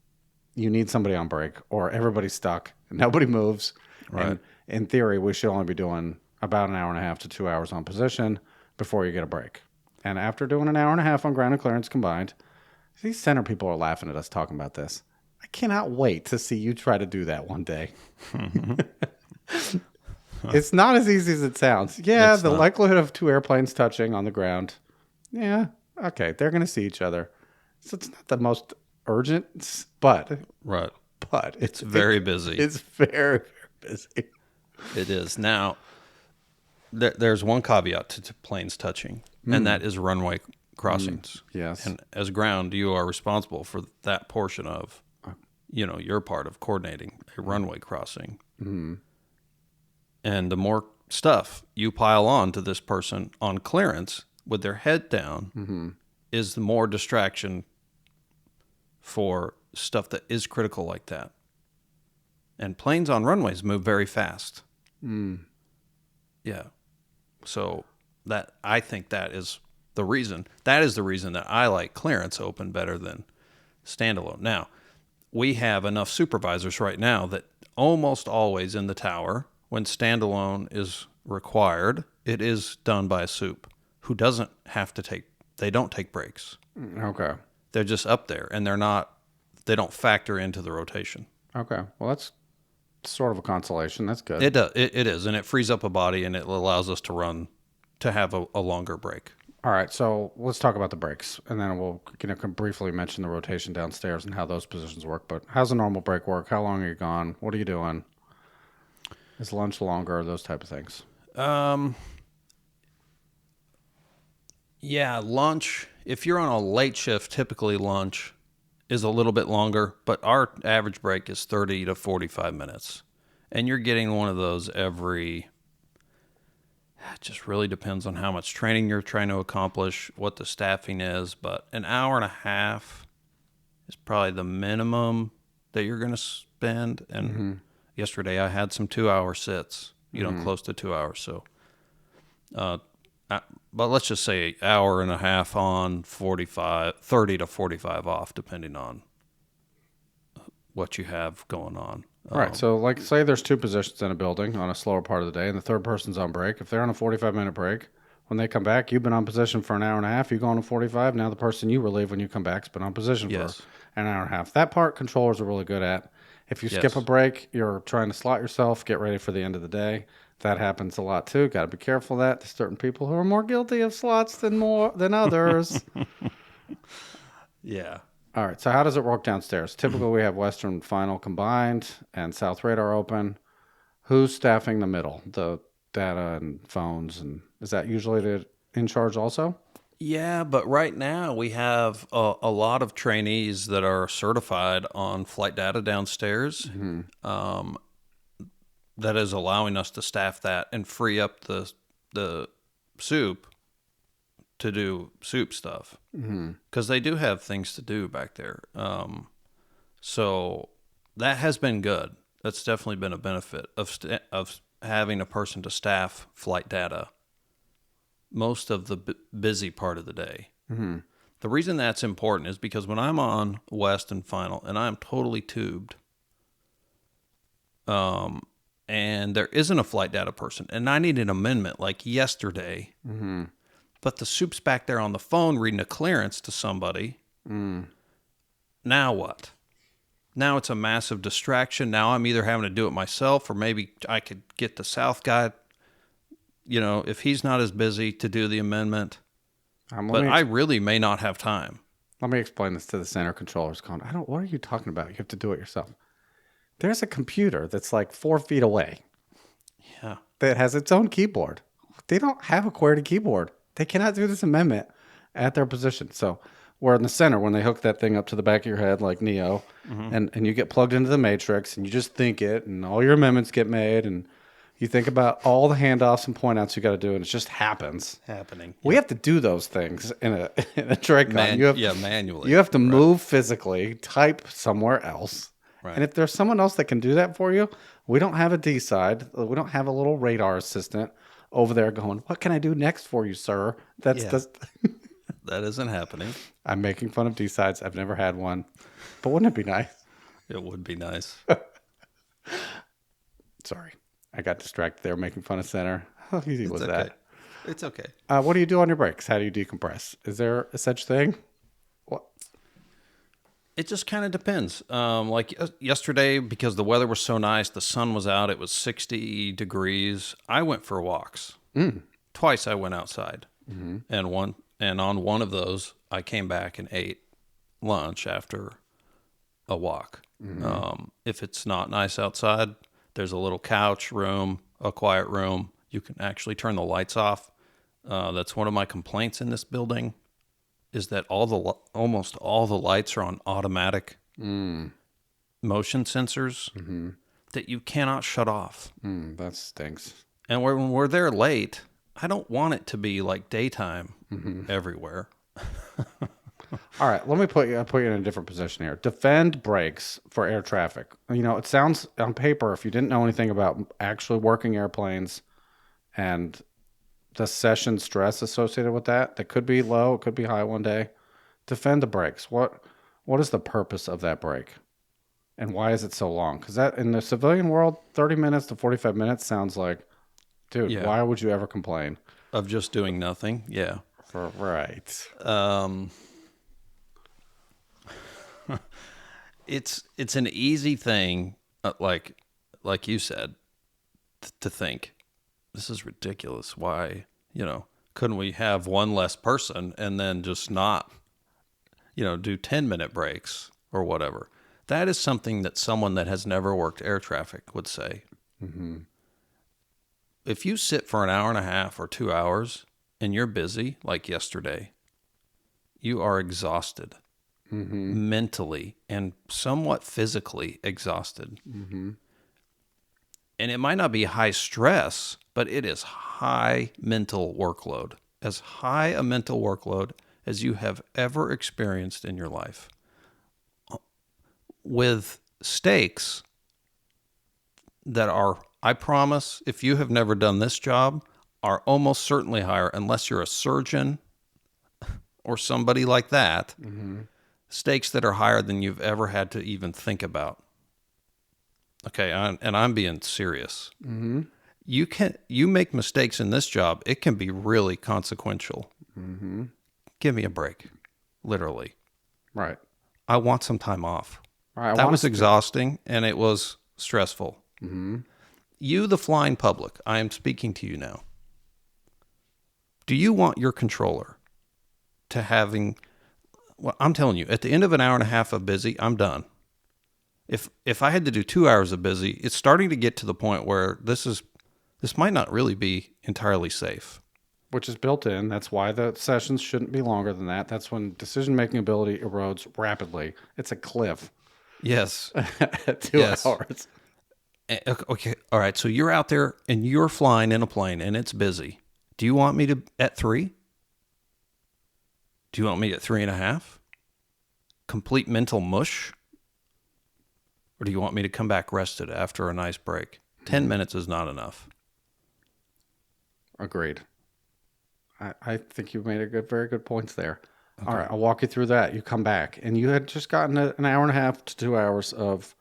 You need somebody on break or everybody's stuck and nobody moves. Right. And in theory, we should only be doing about an hour and a half to 2 hours on position before you get a break. And after doing an hour and a half on ground and clearance combined, these center people are laughing at us talking about this. I cannot wait to see you try to do that one day. It's not as easy as it sounds. Yeah, the likelihood of 2 airplanes touching on the ground. Yeah, okay, they're going to see each other. So it's not the most urgent, but it's very busy. It's very, very busy. It is. Now, there's one caveat to planes touching, and that is runway crossings. Yes. And as ground, you are responsible for that portion of, your part of coordinating a runway crossing. Mm-hmm. And the more stuff you pile on to this person on clearance with their head down is the more distraction for stuff that is critical like that. And planes on runways move very fast. Yeah. So I think that is the reason. That is the reason that I like clearance open better than standalone. Now, we have enough supervisors right now that almost always in the tower, when standalone is required, it is done by a soup who doesn't have to they don't take breaks. Okay. They're just up there and they don't factor into the rotation. Okay. Well, that's sort of a consolation. That's good. It is. And it frees up a body and it allows us to have a longer break. All right. So let's talk about the breaks and then we'll briefly mention the rotation downstairs and how those positions work. But how's a normal break work? How long are you gone? What are you doing? Is lunch longer? Those type of things. Yeah, lunch. If you're on a late shift, typically lunch is a little bit longer, but our average break is 30 to 45 minutes. And you're getting one of those it just really depends on how much training you're trying to accomplish, what the staffing is, but an hour and a half is probably the minimum that you're going to spend. And yesterday I had some 2-hour sits, close to 2 hours. So, but let's just say hour and a half on, 30 to 45 off, depending on what you have going on. All right. So like say there's 2 positions in a building on a slower part of the day and the third person's on break. If they're on a 45-minute break, when they come back, you've been on position for an hour and a half. You go on a 45. Now the person you relieve when you come back has been on position for an hour and a half. That part controllers are really good at. If you skip a break, you're trying to slot yourself, get ready for the end of the day. That happens a lot too. Got to be careful of that. There's certain people who are more guilty of slots than others. Yeah. All right. So how does it work downstairs? Typically, we have Western Final combined and South Radar open. Who's staffing the middle? The data and phones, and is that usually the in charge also? Yeah, but right now we have a lot of trainees that are certified on flight data downstairs. That is allowing us to staff that and free up the soup to do soup stuff because they do have things to do back there. So that has been good. That's definitely been a benefit of having a person to staff flight data most of the busy part of the day. The reason that's important is because when I'm on West and Final and I'm totally tubed, and there isn't a flight data person, and I need an amendment like yesterday, but the soup's back there on the phone reading a clearance to somebody. Now what? Now it's a massive distraction. Now I'm either having to do it myself, or maybe I could get the South guy, if he's not as busy, to do the amendment. But I really may not have time. Let me explain this to the center controllers. What are you talking about? You have to do it yourself. There's a computer that's like 4 feet away. Yeah. That has its own keyboard. They don't have a QWERTY keyboard. They cannot do this amendment at their position. So we're in the center when they hook that thing up to the back of your head like Neo, and you get plugged into the matrix, and you just think it, and all your amendments get made, and you think about all the handoffs and point outs you got to do, and it just happens. We have to do those things in a Tricon. Manually. You have to move physically, type somewhere else. Right. And if there's someone else that can do that for you, we don't have a D side. We don't have a little radar assistant over there going, "What can I do next for you, sir?" That isn't happening. I'm making fun of D sides. I've never had one, but wouldn't it be nice? It would be nice. Sorry, I got distracted there making fun of center. How easy was that? It's okay. What do you do on your breaks? How do you decompress? Is there a such thing? What? It just kind of depends. Like yesterday, because the weather was so nice, the sun was out, it was 60 degrees. I went for walks. Twice I went outside. And on one of those, I came back and ate lunch after a walk. If it's not nice outside, there's a little couch room, a quiet room. You can actually turn the lights off. That's one of my complaints in this building, is that almost all the lights are on automatic motion sensors that you cannot shut off. That stinks. And when we're there late, I don't want it to be like daytime everywhere. All right, let me put you in a different position here. Defend brakes for air traffic. It sounds on paper, if you didn't know anything about actually working airplanes and the session stress associated with that could be low, it could be high one day. Defend the brakes. What is the purpose of that brake? And why is it so long? Because that in the civilian world, 30 minutes to 45 minutes sounds like, dude, why would you ever complain? Of just doing nothing? Yeah. Right. It's an easy thing, like you said, to think, this is ridiculous. Why, couldn't we have one less person and then just not, do 10-minute breaks or whatever? That is something that someone that has never worked air traffic would say. If you sit for an hour and a half or 2 hours and you're busy, like yesterday, you are exhausted, mentally and somewhat physically exhausted. And it might not be high stress, but it is high mental workload, as high a mental workload as you have ever experienced in your life. With stakes that are, I promise, if you have never done this job, are almost certainly higher, unless you're a surgeon or somebody like that. Stakes that are higher than you've ever had to even think about. Okay, and I'm being serious. You make mistakes in this job, it can be really consequential. Give me a break, literally. Right. I want some time off. Right, that was exhausting, and it was stressful. You, the flying public, I am speaking to you now. Do you want your controller to having... Well, I'm telling you, at the end of an hour and a half of busy, I'm done. If I had to do 2 hours of busy, it's starting to get to the point where this might not really be entirely safe. Which is built in. That's why the sessions shouldn't be longer than that. That's when decision-making ability erodes rapidly. It's a cliff. Yes. At 2 hours. Okay. All right. So you're out there and you're flying in a plane and it's busy. Do you want me to at 3? Do you want me at 3.5? Complete mental mush? Or do you want me to come back rested after a nice break? 10 minutes is not enough. Agreed. I think you've made very good points there. Okay. All right, I'll walk you through that. You come back, and you had just gotten an hour and a half to 2 hours of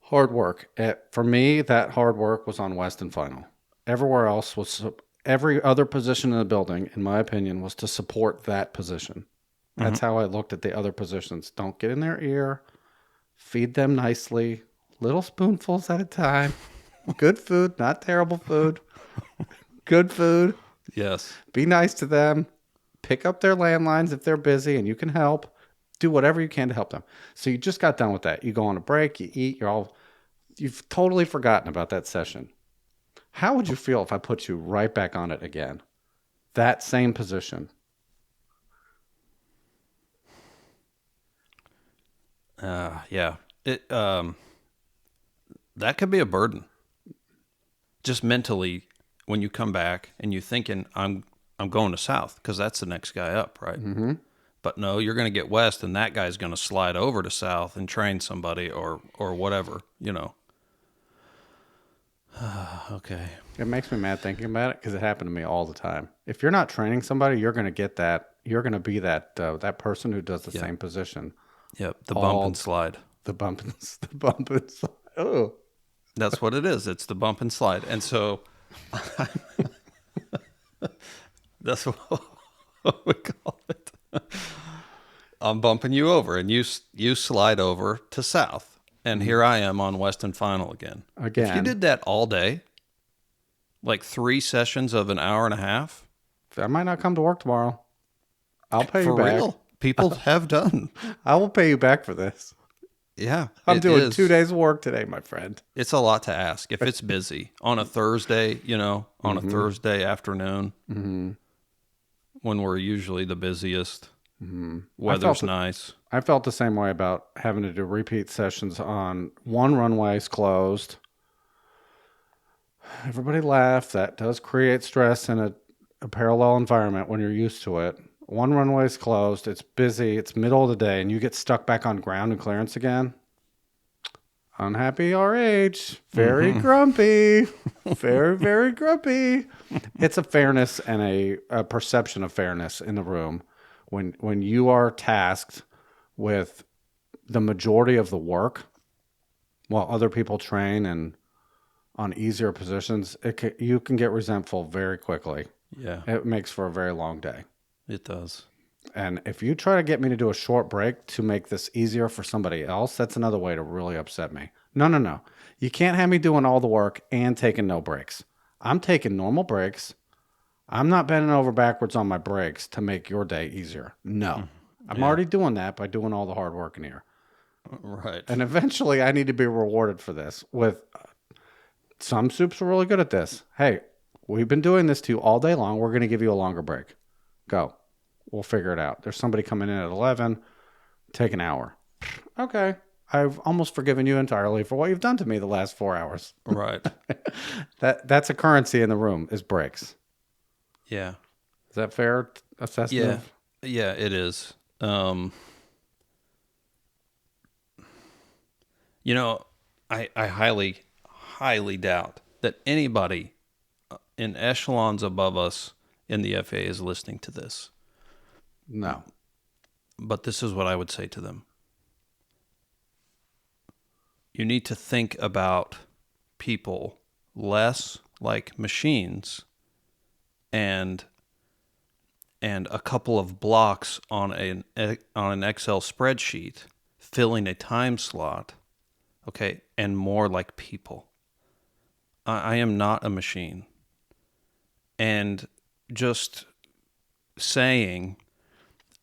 hard work. For me, that hard work was on West and Final. Everywhere else was every other position in the building, in my opinion, was to support that position. That's how I looked at the other positions. Don't get in their ear. Feed them nicely. Little spoonfuls at a time. Good food, not terrible food. Good food. Yes. Be nice to them. Pick up their landlines if they're busy and you can help. Do whatever you can to help them. So you just got done with that. You go on a break, you eat, you've totally forgotten about that session. How would you feel if I put you right back on it again? That same position. Yeah. That could be a burden. Just mentally, when you come back and you're thinking, I'm going to South because that's the next guy up, right? Mm-hmm. But no, you're going to get West, and that guy's going to slide over to South and train somebody or whatever, Okay. It makes me mad thinking about it because it happened to me all the time. If you're not training somebody, you're going to get that. You're going to be that person who does the same position. Yep. The bump and slide. The bump and slide. Oh, that's what it is. It's the bump and slide, and so that's what we call it. I'm bumping you over, and you slide over to South, and here I am on West and Final again. If you did that all day, like 3 sessions of an hour and a half, I might not come to work tomorrow. I'll pay you back. For real? People have done. I will pay you back for this. Yeah. I'm doing 2 days of work today, my friend. It's a lot to ask. If it's busy on a Thursday, on a Thursday afternoon, when we're usually the busiest, weather's nice. I felt the same way about having to do repeat sessions on one runway's closed. Everybody laughed. That does create stress in a parallel environment when you're used to it. One runway's closed. It's busy. It's middle of the day, and you get stuck back on ground and clearance again. Unhappy RH. Very grumpy. Very, very grumpy. It's a fairness and a perception of fairness in the room. When you are tasked with the majority of the work while other people train and on easier positions, you can get resentful very quickly. Yeah. It makes for a very long day. It does. And if you try to get me to do a short break to make this easier for somebody else, that's another way to really upset me. No. You can't have me doing all the work and taking no breaks. I'm taking normal breaks. I'm not bending over backwards on my breaks to make your day easier. No. I'm already doing that by doing all the hard work in here. Right. And eventually I need to be rewarded for this. With some soups are really good at this. Hey, we've been doing this to you all day long. We're going to give you a longer break. Go. We'll figure it out. There's somebody coming in at 11. Take an hour. Okay. I've almost forgiven you entirely for what you've done to me the last 4 hours. Right. That's a currency in the room is breaks. Yeah. Is that fair assessment? Yeah, it is. I highly, highly doubt that anybody in echelons above us in the FAA is listening to this. No. But this is what I would say to them. You need to think about people less like machines and a couple of blocks on an Excel spreadsheet filling a time slot, okay, and more like people. I am not a machine. And just saying,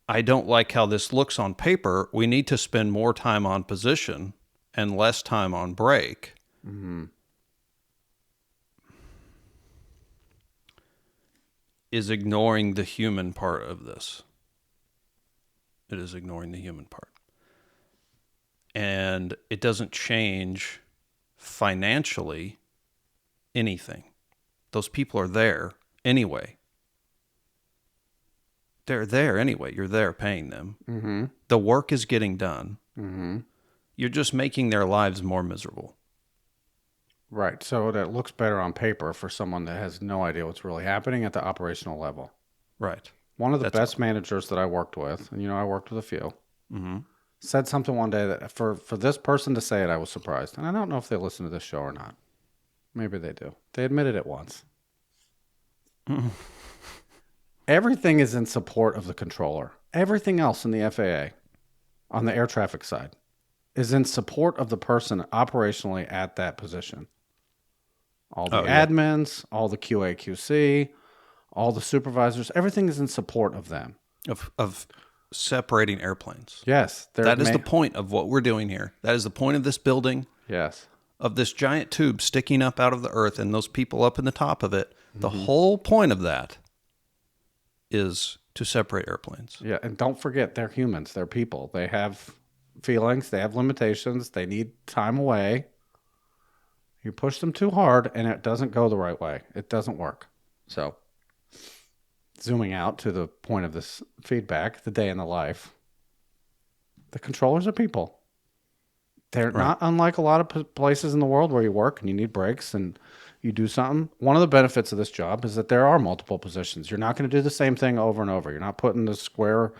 I don't like how this looks on paper, we need to spend more time on position and less time on break. Is ignoring the human part of this. It is ignoring the human part. And it doesn't change financially anything. Those people are there anyway. They're there anyway. You're there paying them. The work is getting done. You're just making their lives more miserable. Right. So that looks better on paper for someone that has no idea what's really happening at the operational level. Right. One of the best managers that I worked with, and I worked with a few, said something one day that for this person to say it, I was surprised. And I don't know if they listen to this show or not. Maybe they do. They admitted it once. Everything is in support of the controller. Everything else in the FAA on the air traffic side is in support of the person operationally at that position. All the admins, all the QA, QC, all the supervisors, everything is in support of them. Of separating airplanes. Yes. That is the point of what we're doing here. That is the point of this building. Yes. Of this giant tube sticking up out of the earth and those people up in the top of it. The whole point of that is to separate airplanes. Yeah, and don't forget, they're humans. They're people. They have feelings. They have limitations. They need time away. You push them too hard, and it doesn't go the right way. It doesn't work. So, zooming out to the point of this feedback, the day in the life, the controllers are people. They're not unlike a lot of places in the world where you work and you need breaks and you do something. One of the benefits of this job is that there are multiple positions. You're not going to do the same thing over and over. You're not putting the square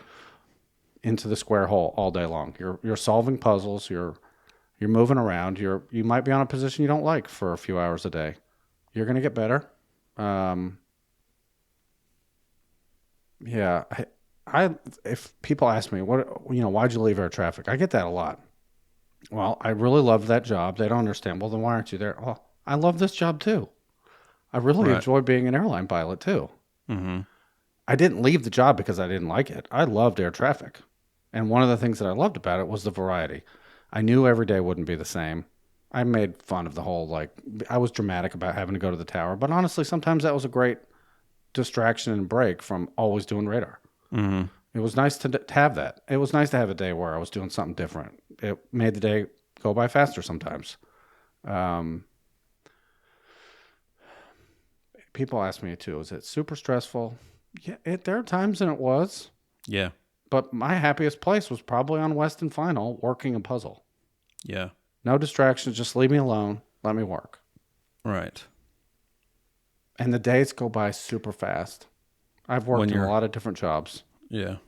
into the square hole all day long. You're solving puzzles. You're moving around. You might be on a position you don't like for a few hours a day. You're going to get better. Yeah. I if people ask me why'd you leave air traffic? I get that a lot. Well, I really love that job. They don't understand. Well, then why aren't you there? Oh, I love this job too. I really enjoy being an airline pilot too. Mm-hmm. I didn't leave the job because I didn't like it. I loved air traffic. And one of the things that I loved about it was the variety. I knew every day wouldn't be the same. I made fun of the whole, I was dramatic about having to go to the tower. But honestly, sometimes that was a great distraction and break from always doing radar. Mm-hmm. It was nice to have that. It was nice to have a day where I was doing something different. It made the day go by faster sometimes. People ask me too, is it super stressful? Yeah, there are times when it was. Yeah. But my happiest place was probably on Weston Final working a puzzle. Yeah. No distractions, just leave me alone. Let me work. Right. And the days go by super fast. I've worked in a lot of different jobs. Yeah.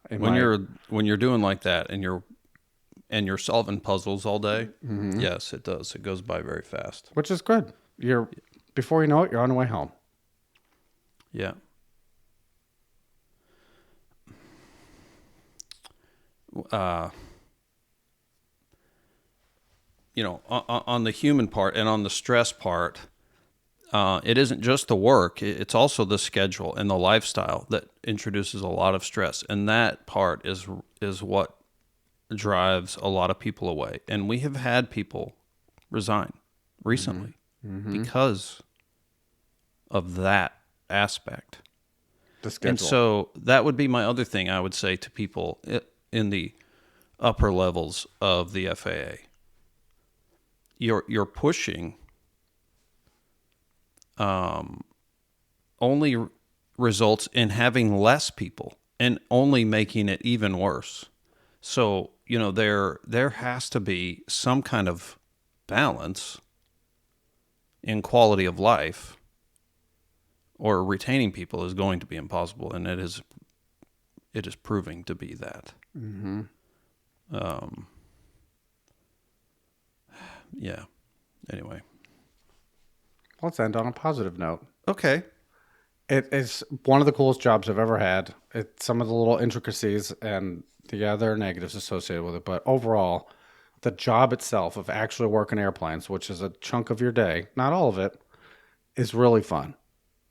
When you're doing like that and you're solving puzzles all day, yes, it does. It goes by very fast. Which is good. Before you know it, you're on the way home. Yeah. On the human part and on the stress part, it isn't just the work, it's also the schedule and the lifestyle that introduces a lot of stress. And that part is what drives a lot of people away. And we have had people resign recently because of that aspect. The schedule. And so that would be my other thing I would say to people in the upper levels of the FAA. You're pushing only results in having less people and only making it even worse. So, there has to be some kind of balance in quality of life, or retaining people is going to be impossible, and it is proving to be that. Mm-hmm. Yeah. Anyway. Let's end on a positive note. Okay. It is one of the coolest jobs I've ever had. It's some of the little intricacies and there are negatives associated with it, but overall, the job itself of actually working airplanes, which is a chunk of your day, not all of it, is really fun.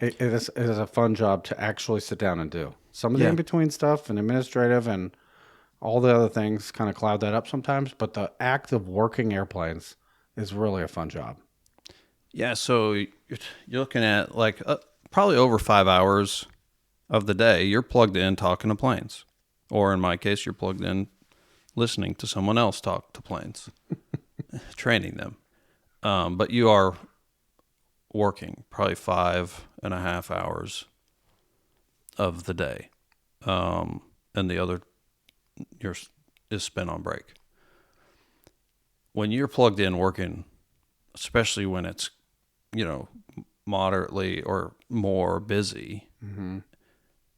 It is a fun job to actually sit down and do. Some of the in-between stuff and administrative and all the other things kind of cloud that up sometimes, but the act of working airplanes is really a fun job. Yeah, so you're looking at probably over 5 hours of the day, you're plugged in talking to planes. Or in my case, you're plugged in listening to someone else talk to planes, training them. But you are working probably 5.5 hours of the day. And the other is spent on break. When you're plugged in working, especially when it's, moderately or more busy,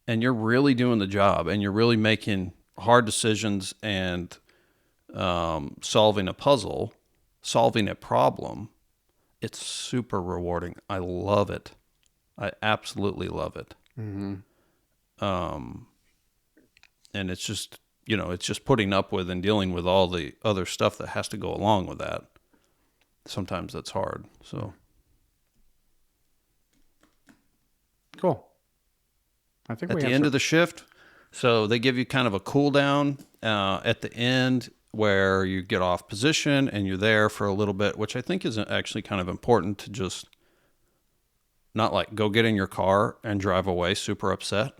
and you're really doing the job and you're really making hard decisions and solving a puzzle, solving a problem, it's super rewarding. I love it. I absolutely love it. Mm-hmm. And it's just, it's just putting up with and dealing with all the other stuff that has to go along with that. Sometimes that's hard. So cool. I think at the end of the shift, so they give you kind of a cool down at the end where you get off position and you're there for a little bit, which I think is actually kind of important to just not like go get in your car and drive away super upset.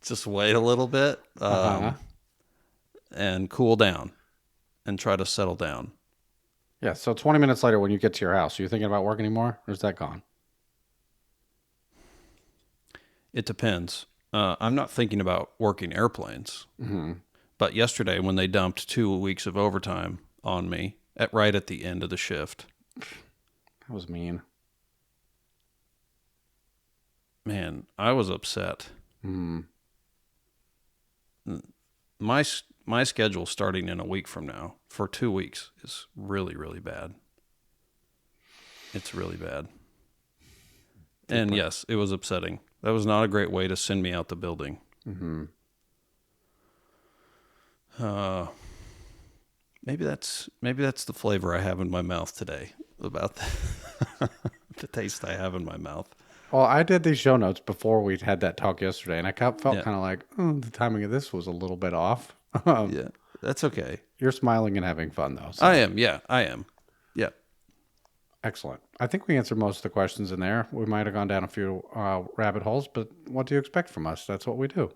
Just wait a little bit and cool down and try to settle down. Yeah, so 20 minutes later when you get to your house, are you thinking about work anymore, or is that gone? It depends. I'm not thinking about working airplanes. Mm-hmm. But yesterday when they dumped 2 weeks of overtime on me right at the end of the shift. That was mean. Man, I was upset. Mm. My schedule starting in a week from now for 2 weeks is really, really bad. It's really bad. And yes, it was upsetting. That was not a great way to send me out the building. Mm-hmm. Maybe that's the flavor I have in my mouth today about the taste I have in my mouth. Well, I did these show notes before we had that talk yesterday, and I felt kind of like, the timing of this was a little bit off. Yeah, that's okay. You're smiling and having fun, though. So. I am. Yeah, I am. Yeah. Excellent. I think we answered most of the questions in there. We might have gone down a few rabbit holes, but what do you expect from us? That's what we do.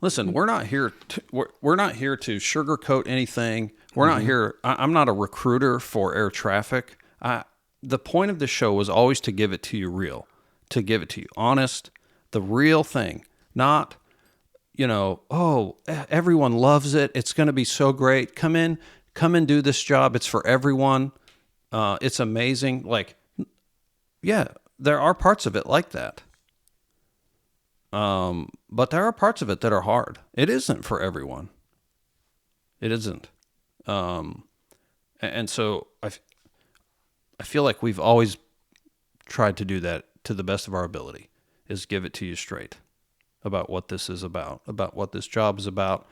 Listen, we're not here to sugarcoat anything. We're not here. I'm not a recruiter for air traffic. The point of the show was always to give it to you real, to give it to you honest, the real thing, not, everyone loves it. It's going to be so great. Come and do this job. It's for everyone. It's amazing. Like, yeah, there are parts of it like that. But there are parts of it that are hard. It isn't for everyone. It isn't. And so I feel like we've always tried to do that to the best of our ability, is give it to you straight about what this is about what this job is about,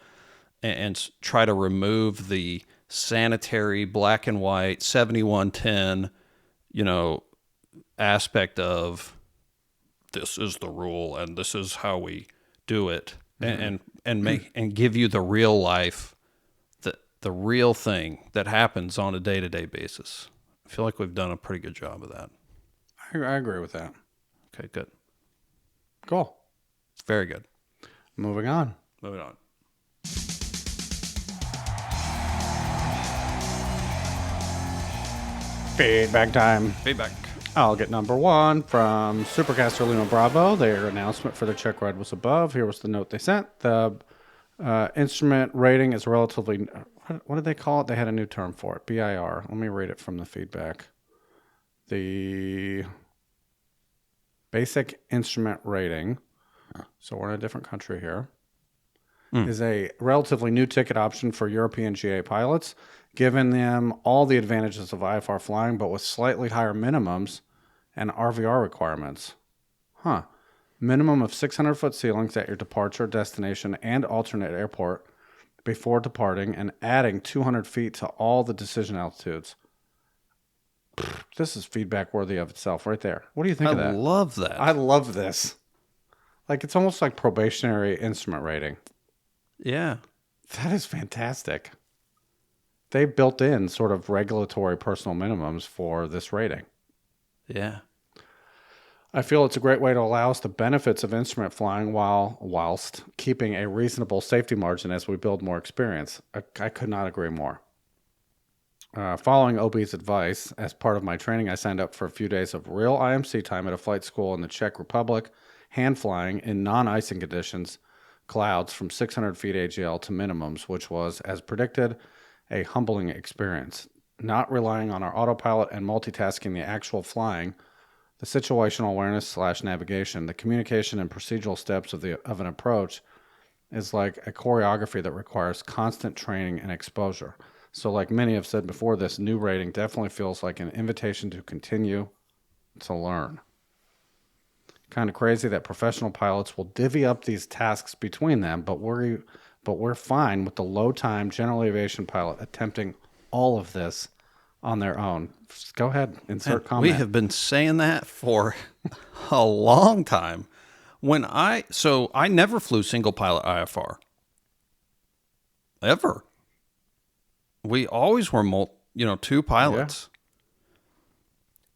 and try to remove the sanitary black and white 7110, aspect of this is the rule and this is how we do it, and make and give you the real life, the real thing that happens on a day-to-day basis. I feel like we've done a pretty good job of that. I agree with that. Okay, good. Cool. Very good. Moving on. Feedback time. Feedback. I'll get number one from Supercaster Luna Bravo. Their announcement for the check ride was above. Here was the note they sent. The instrument rating is relatively... What did they call it? They had a new term for it. BIR. Let me read it from the feedback. The basic instrument rating, so we're in a different country here, is a relatively new ticket option for European GA pilots, giving them all the advantages of IFR flying, but with slightly higher minimums and RVR requirements. Minimum of 600-foot ceilings at your departure, destination, and alternate airport before departing, and adding 200 feet to all the decision altitudes. This is feedback worthy of itself right there. What do you think of that? I love that. I love this. Like, it's almost like probationary instrument rating. Yeah. That is fantastic. They built in sort of regulatory personal minimums for this rating. Yeah. I feel it's a great way to allow us the benefits of instrument flying whilst keeping a reasonable safety margin as we build more experience. I could not agree more. Following OB's advice, as part of my training, I signed up for a few days of real IMC time at a flight school in the Czech Republic, hand flying in non-icing conditions, clouds from 600 feet AGL to minimums, which was, as predicted, a humbling experience. Not relying on our autopilot and multitasking the actual flying, the situational awareness / navigation, the communication and procedural steps of an approach is like a choreography that requires constant training and exposure. So like many have said before, this new rating definitely feels like an invitation to continue to learn. Kind of crazy that professional pilots will divvy up these tasks between them, but we're fine with the low-time general aviation pilot attempting all of this on their own. Just go ahead, insert comment. We have been saying that for a long time. So I never flew single pilot IFR. Ever. We always were two pilots.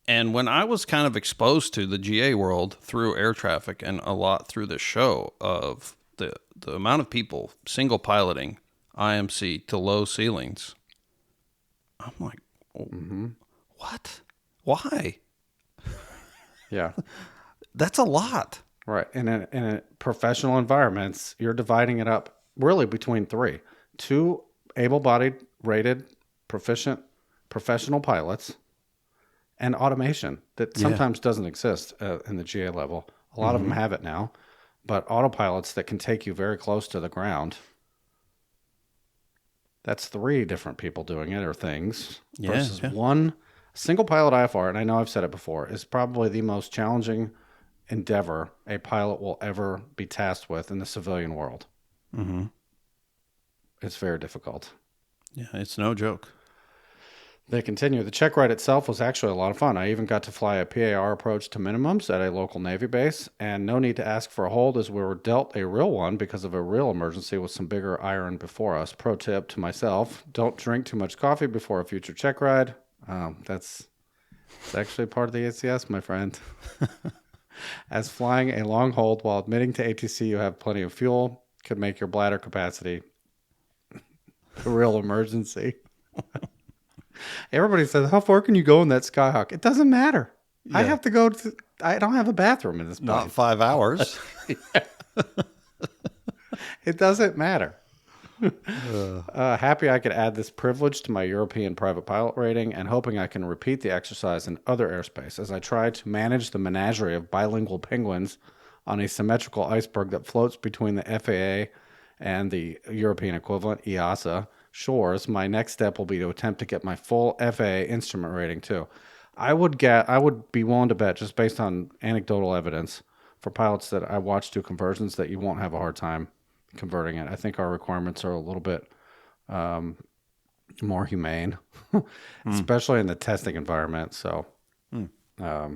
And when I was kind of exposed to the GA world through air traffic and a lot through the show of the amount of people single piloting IMC to low ceilings, I'm like, what? Why? Yeah. That's a lot. Right. In professional environments, you're dividing it up really between three. 2 able-bodied, rated, proficient, professional pilots, and automation that sometimes doesn't exist in the GA level. A lot of them have it now, but autopilots that can take you very close to the ground. That's 3 different people doing it or things versus one single pilot IFR. And I know I've said it before, is probably the most challenging endeavor a pilot will ever be tasked with in the civilian world. Mm-hmm. It's very difficult. Yeah, it's no joke. They continue. The check ride itself was actually a lot of fun. I even got to fly a PAR approach to minimums at a local Navy base, and no need to ask for a hold as we were dealt a real one because of a real emergency with some bigger iron before us. Pro tip to myself, don't drink too much coffee before a future check ride. That's actually part of the ACS, my friend. As flying a long hold while admitting to ATC you have plenty of fuel could make your bladder capacity a real emergency. Everybody says, how far can you go in that Skyhawk? It doesn't matter. Yeah. I have to go to... I don't have a bathroom in this plane. Not 5 hours. It doesn't matter. Happy I could add this privilege to my European private pilot rating and hoping I can repeat the exercise in other airspace as I try to manage the menagerie of bilingual penguins on a symmetrical iceberg that floats between the FAA and the European equivalent, EASA, shores. My next step will be to attempt to get my full FAA instrument rating too. I would be willing to bet, just based on anecdotal evidence, for pilots that I watch do conversions, that you won't have a hard time converting it. I think our requirements are a little bit more humane, especially in the testing environment. So, yeah,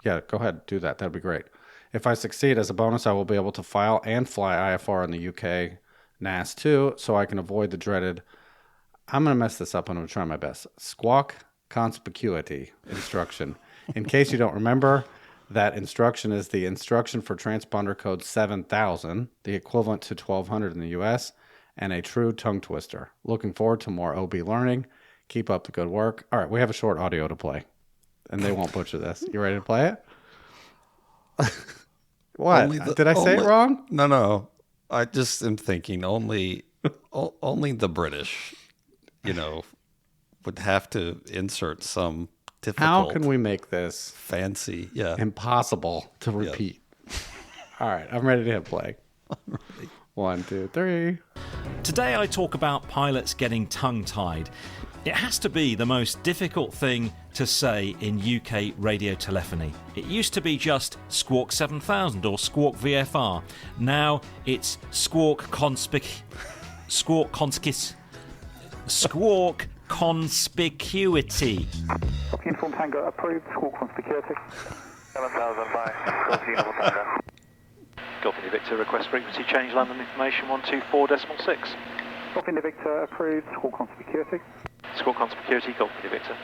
go ahead, do that. That'd be great. If I succeed, as a bonus, I will be able to file and fly IFR in the UK NAS too, so I can avoid the dreaded, I'm going to mess this up, and I'm going to try my best, squawk conspicuity instruction. In case you don't remember, that instruction is the instruction for transponder code 7000, the equivalent to 1200 in the US, and a true tongue twister. Looking forward to more OB learning. Keep up the good work. All right, we have a short audio to play, and they won't butcher this. You ready to play it? What? Did I say it wrong? No. I just am thinking only the British, would have to insert some difficult. How can we make this fancy, impossible to repeat? Yep. All right, I'm ready to hit play. 1, 2, 3. Today I talk about pilots getting tongue-tied. It has to be the most difficult thing to say in UK radio telephony. It used to be just Squawk 7000 or Squawk VFR. Now it's Squawk Conspicuity. Uniform Tango approved, Squawk Conspicuity. 7000 by Golf Uniform Tango. Golf India Victor, request frequency change, London information 124.6. Golf India Victor approved, Squawk Conspicuity. Squawk Conspicuity, Golf India Victor.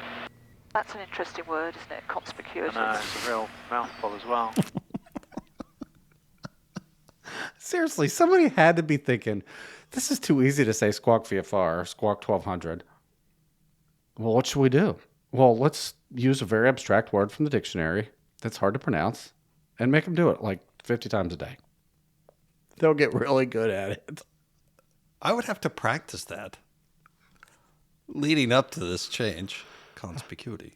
That's an interesting word, isn't it? Conspicuity. I know, it's a real mouthful as well. Seriously, somebody had to be thinking, this is too easy to say Squawk VFR or Squawk 1200. Well, what should we do? Well, let's use a very abstract word from the dictionary that's hard to pronounce and make them do it like 50 times a day. They'll get really good at it. I would have to practice that leading up to this change. Conspicuity.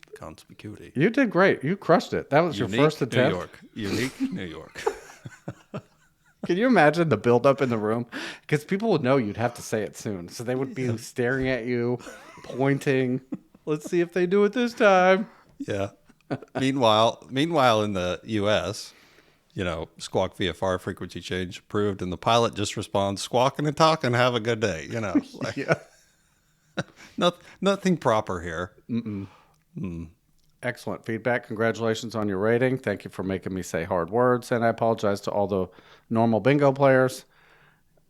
You did great. You crushed it. That was your first attempt. Unique New York. Can you imagine the buildup in the room? Because people would know you'd have to say it soon. So they would be staring at you, pointing. Let's see if they do it this time. Yeah. Meanwhile, in the U.S., squawk VFR frequency change approved, and the pilot just responds, squawking and talking, have a good day. Yeah. Nothing proper here. Excellent feedback. Congratulations on your rating. Thank you for making me say hard words. And I apologize to all the normal bingo players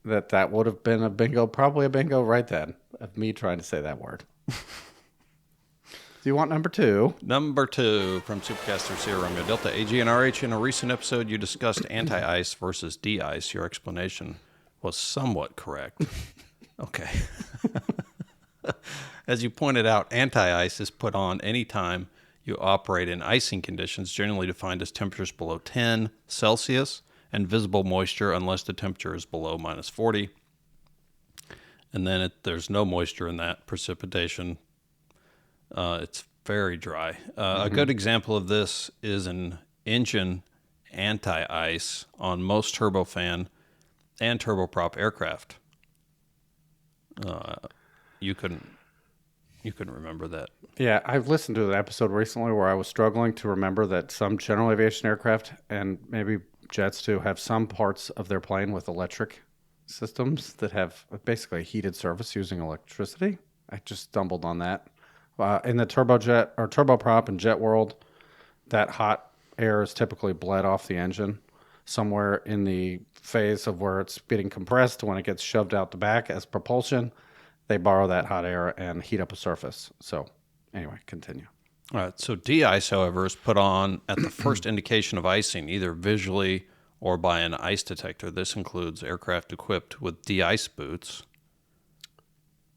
that would have been probably a bingo right then, of me trying to say that word. Do you want number 2? Number 2 from Supercaster Sierra Romeo Delta AG and RH. In a recent episode, you discussed anti-ice versus de-ice. Your explanation was somewhat correct. Okay. As you pointed out, anti-ice is put on any time you operate in icing conditions, generally defined as temperatures below 10 Celsius and visible moisture unless the temperature is below minus 40. And then there's no moisture in that precipitation. It's very dry. A good example of this is an engine anti-ice on most turbofan and turboprop aircraft. You couldn't remember that. Yeah, I've listened to an episode recently where I was struggling to remember that some general aviation aircraft and maybe jets too have some parts of their plane with electric systems that have basically a heated surface using electricity. I just stumbled on that. In the turbojet or turboprop and jet world, that hot air is typically bled off the engine somewhere in the phase of where it's getting compressed. When it gets shoved out the back as propulsion, they borrow that hot air and heat up a surface. So anyway, continue. All right. So de-ice, however, is put on at the first indication of icing, either visually or by an ice detector. This includes aircraft equipped with de-ice boots.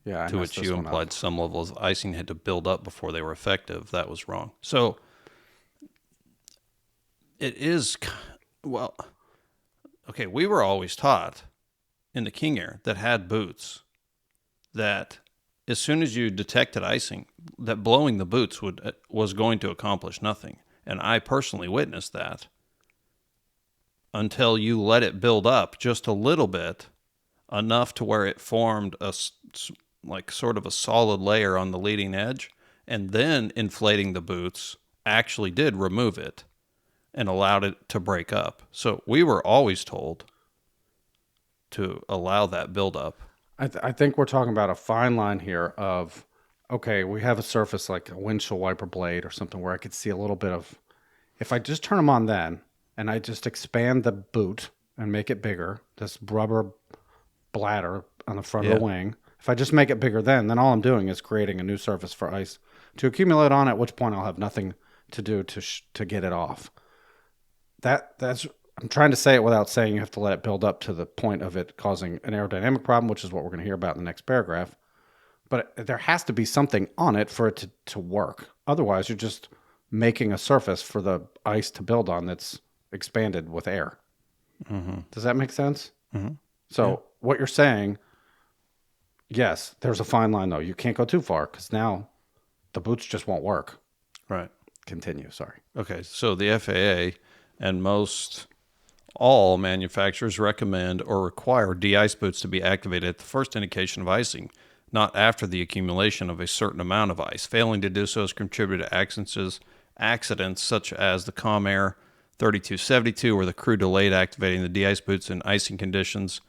Yeah, to which you implied some level of icing had to build up before they were effective. That was wrong. So it is, well, okay, we were always taught in the King Air that had boots that as soon as you detected icing, that blowing the boots was going to accomplish nothing. And I personally witnessed that until you let it build up just a little bit, enough to where it formed sort of a solid layer on the leading edge, and then inflating the boots actually did remove it and allowed it to break up. So we were always told to allow that buildup. I think we're talking about a fine line here of, okay, we have a surface like a windshield wiper blade or something where I could see a little bit of, if I just turn them on then, and I just expand the boot and make it bigger, this rubber bladder on the front of the wing, if I just make it bigger then all I'm doing is creating a new surface for ice to accumulate on, at which point I'll have nothing to do to get it off. That's I'm trying to say it without saying you have to let it build up to the point of it causing an aerodynamic problem, which is what we're going to hear about in the next paragraph. But there has to be something on it for it to work. Otherwise, you're just making a surface for the ice to build on that's expanded with air. Mm-hmm. Does that make sense? Mm-hmm. So what you're saying, yes, there's a fine line, though. You can't go too far because now the boots just won't work. Right. Continue, sorry. Okay, so the FAA and all manufacturers recommend or require de-ice boots to be activated at the first indication of icing, not after the accumulation of a certain amount of ice. Failing to do so has contributed to accidents such as the Comair 3272, where the crew delayed activating the de-ice boots in icing conditions,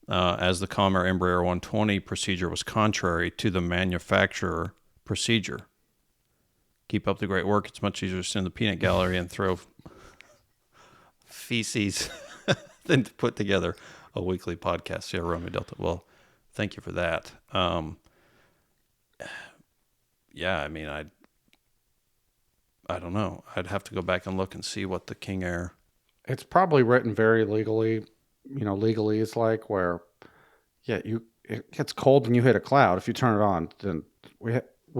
as the Comair Embraer 120 procedure was contrary to the manufacturer procedure. Keep up the great work. It's much easier to sit in the peanut gallery and throw feces than to put together a weekly podcast. Sierra Romeo Delta. Well, thank you for that. Yeah, I mean, I don't know. I'd have to go back and look and see what the King Air. It's probably written very legally. Legally is like where, it gets cold when you hit a cloud. If you turn it on, then we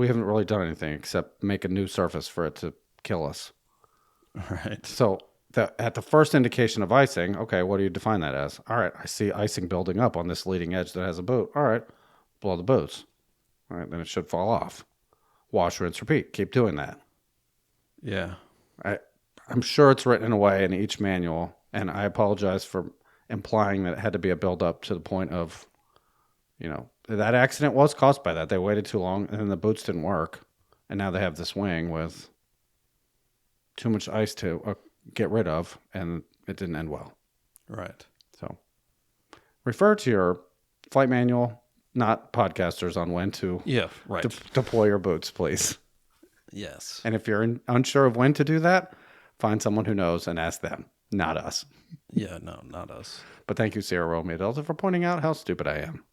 haven't really done anything except make a new surface for it to kill us. Right. So at the first indication of icing, okay, what do you define that as? All right, I see icing building up on this leading edge that has a boot. All right, blow the boots. All right, then it should fall off. Wash, rinse, repeat. Keep doing that. Yeah. I'm sure it's written in a way in each manual, and I apologize for implying that it had to be a build-up to the point of, that accident was caused by that. They waited too long, and then the boots didn't work, and now they have this wing with too much ice to get rid of, and it didn't end well. Right. So refer to your flight manual, not podcasters, on when to deploy your boots, please. Yes. And if you're unsure of when to do that, find someone who knows and ask them, not us. Yeah, no, not us. But thank you, Sarah Romeo Delta, for pointing out how stupid I am.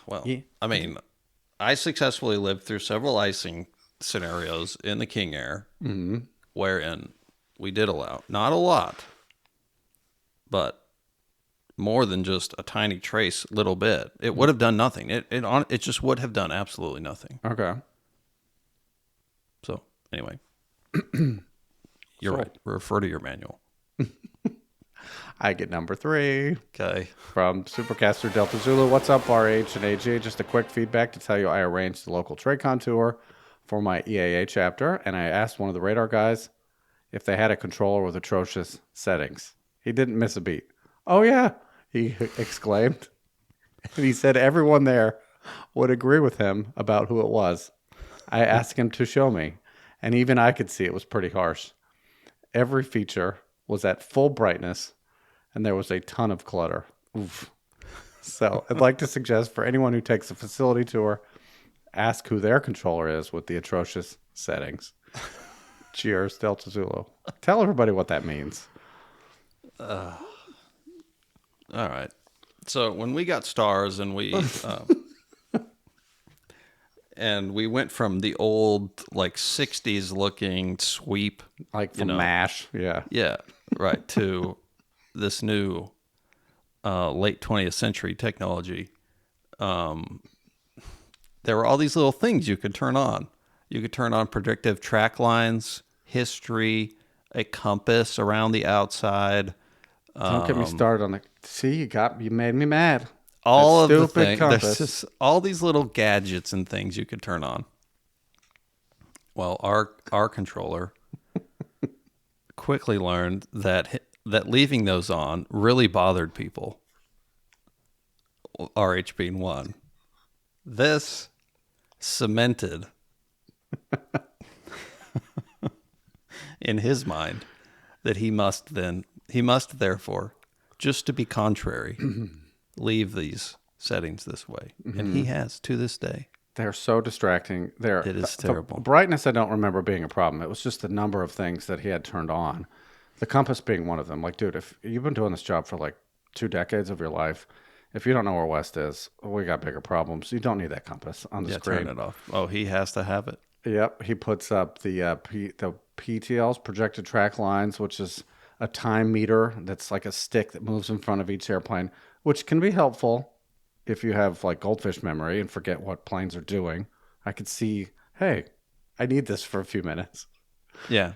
Well, yeah. I mean, I successfully lived through several icing scenarios in the King Air, wherein we did allow, not a lot, but more than just a tiny trace, little bit. It would have done nothing. It just would have done absolutely nothing. Okay. So, anyway, you're right. Refer to your manual. I get number 3. Okay. From Supercaster Delta Zulu. What's up, RH and AJ? Just a quick feedback to tell you I arranged the local TRACON tour for my EAA chapter, and I asked one of the radar guys if they had a controller with atrocious settings. He didn't miss a beat. Oh, yeah, he exclaimed. And he said everyone there would agree with him about who it was. I asked him to show me, and even I could see it was pretty harsh. Every feature was at full brightness, and there was a ton of clutter. Oof. So I'd like to suggest for anyone who takes a facility tour, ask who their controller is with the atrocious settings. Cheers, Delta Zulu. Tell everybody what that means. All right. So when we got stars and we and we went from the old like 60s looking sweep, like from MASH, yeah, right, to this new late 20th century technology, there were all these little things you could turn on. You could turn on predictive track lines, history, a compass around the outside. Don't get me started on the. See, you made me mad. All that of the things. Compass. There's just all these little gadgets and things you could turn on. Well, our controller quickly learned that leaving those on really bothered people. RH being one. This cemented in his mind that he must therefore, just to be contrary, leave these settings this way. And he has to this day. They're so distracting. It is terrible. The brightness I don't remember being a problem. It was just the number of things that he had turned on. The compass being one of them. Like, dude, if you've been doing this job for like 2 decades of your life, if you don't know where west is, we got bigger problems. You don't need that compass on the screen. Turn it off. Oh, he has to have it. Yep. He puts up the PTLs, projected track lines, which is a time meter that's like a stick that moves in front of each airplane, which can be helpful if you have like goldfish memory and forget what planes are doing. I could see, hey, I need this for a few minutes. Yeah.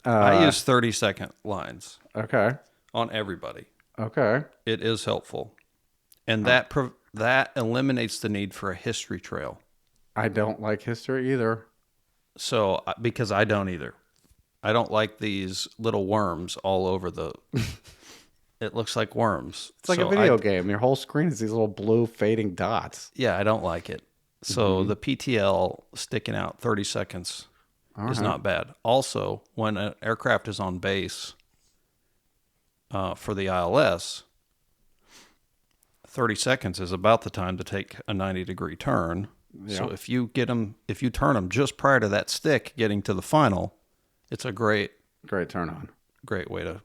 I use 30-second lines. Okay. On everybody. Okay. It is helpful. And that eliminates the need for a history trail. I don't like history either. So, because I don't either. I don't like these little worms all over the... It looks like worms. It's like a video game. Your whole screen is these little blue fading dots. Yeah, I don't like it. So the PTL sticking out 30 seconds is not bad. Also, when an aircraft is on base for the ILS, 30 seconds is about the time to take a 90-degree turn. Yeah. So if you turn them just prior to that stick getting to the final, it's a great turn on. Great way to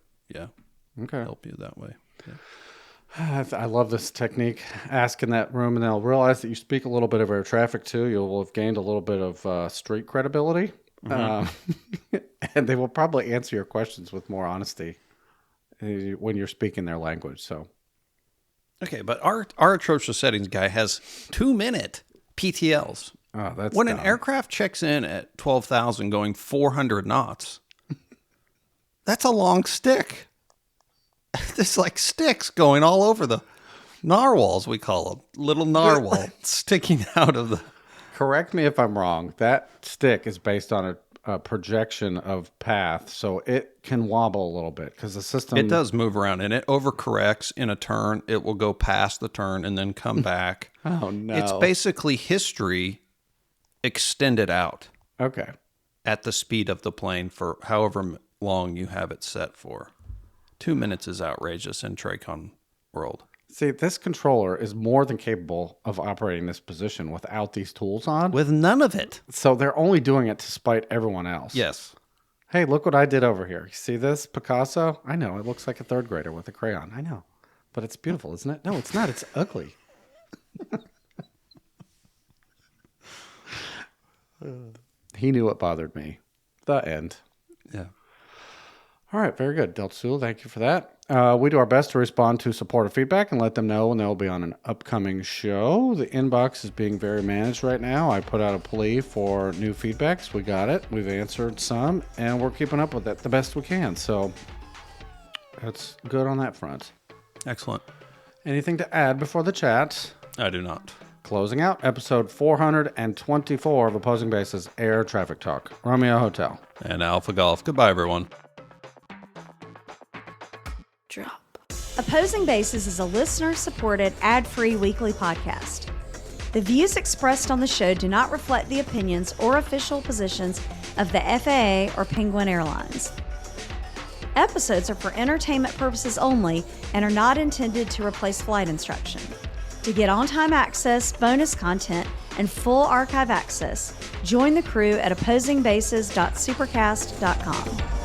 help you that way. Yeah. I love this technique. Ask in that room, and they'll realize that you speak a little bit of air traffic too. You'll have gained a little bit of street credibility, and they will probably answer your questions with more honesty when you're speaking their language. So, okay, but our atrocious settings guy has 2-minute PTLs. Oh, that's when dumb. An aircraft checks in at 12,000 going 400 knots. That's a long stick. There's like sticks going all over the narwhals, we call them. Little narwhal sticking out of the... Correct me if I'm wrong. That stick is based on a projection of path, so it can wobble a little bit because the system... It does move around, and it overcorrects in a turn. It will go past the turn and then come back. Oh, no. It's basically history extend it out Okay. at the speed of the plane for however long you have it set for. 2 minutes is outrageous in Tracon world. See, this controller is more than capable of operating this position without these tools on. With none of it. So they're only doing it to spite everyone else. Yes. Hey, look what I did over here. You see this Picasso? I know, it looks like a third grader with a crayon. I know. But it's beautiful, isn't it? No, it's not. It's ugly. He knew what bothered me. The end. Yeah. All right, very good. Del Sul, thank you for that. We do our best to respond to supporter feedback and let them know when they'll be on an upcoming show. The inbox is being very managed right now. I put out a plea for new feedbacks. We got it. We've answered some, and we're keeping up with it the best we can. So that's good on that front. Excellent. Anything to add before the chat? I do not. Closing out episode 424 of Opposing Bases Air Traffic Talk. Romeo Hotel. And Alpha Golf. Goodbye, everyone. Drop. Opposing Bases is a listener-supported, ad-free weekly podcast. The views expressed on the show do not reflect the opinions or official positions of the FAA or Penguin Airlines. Episodes are for entertainment purposes only and are not intended to replace flight instruction. To get on-time access, bonus content, and full archive access, join the crew at opposingbases.supercast.com.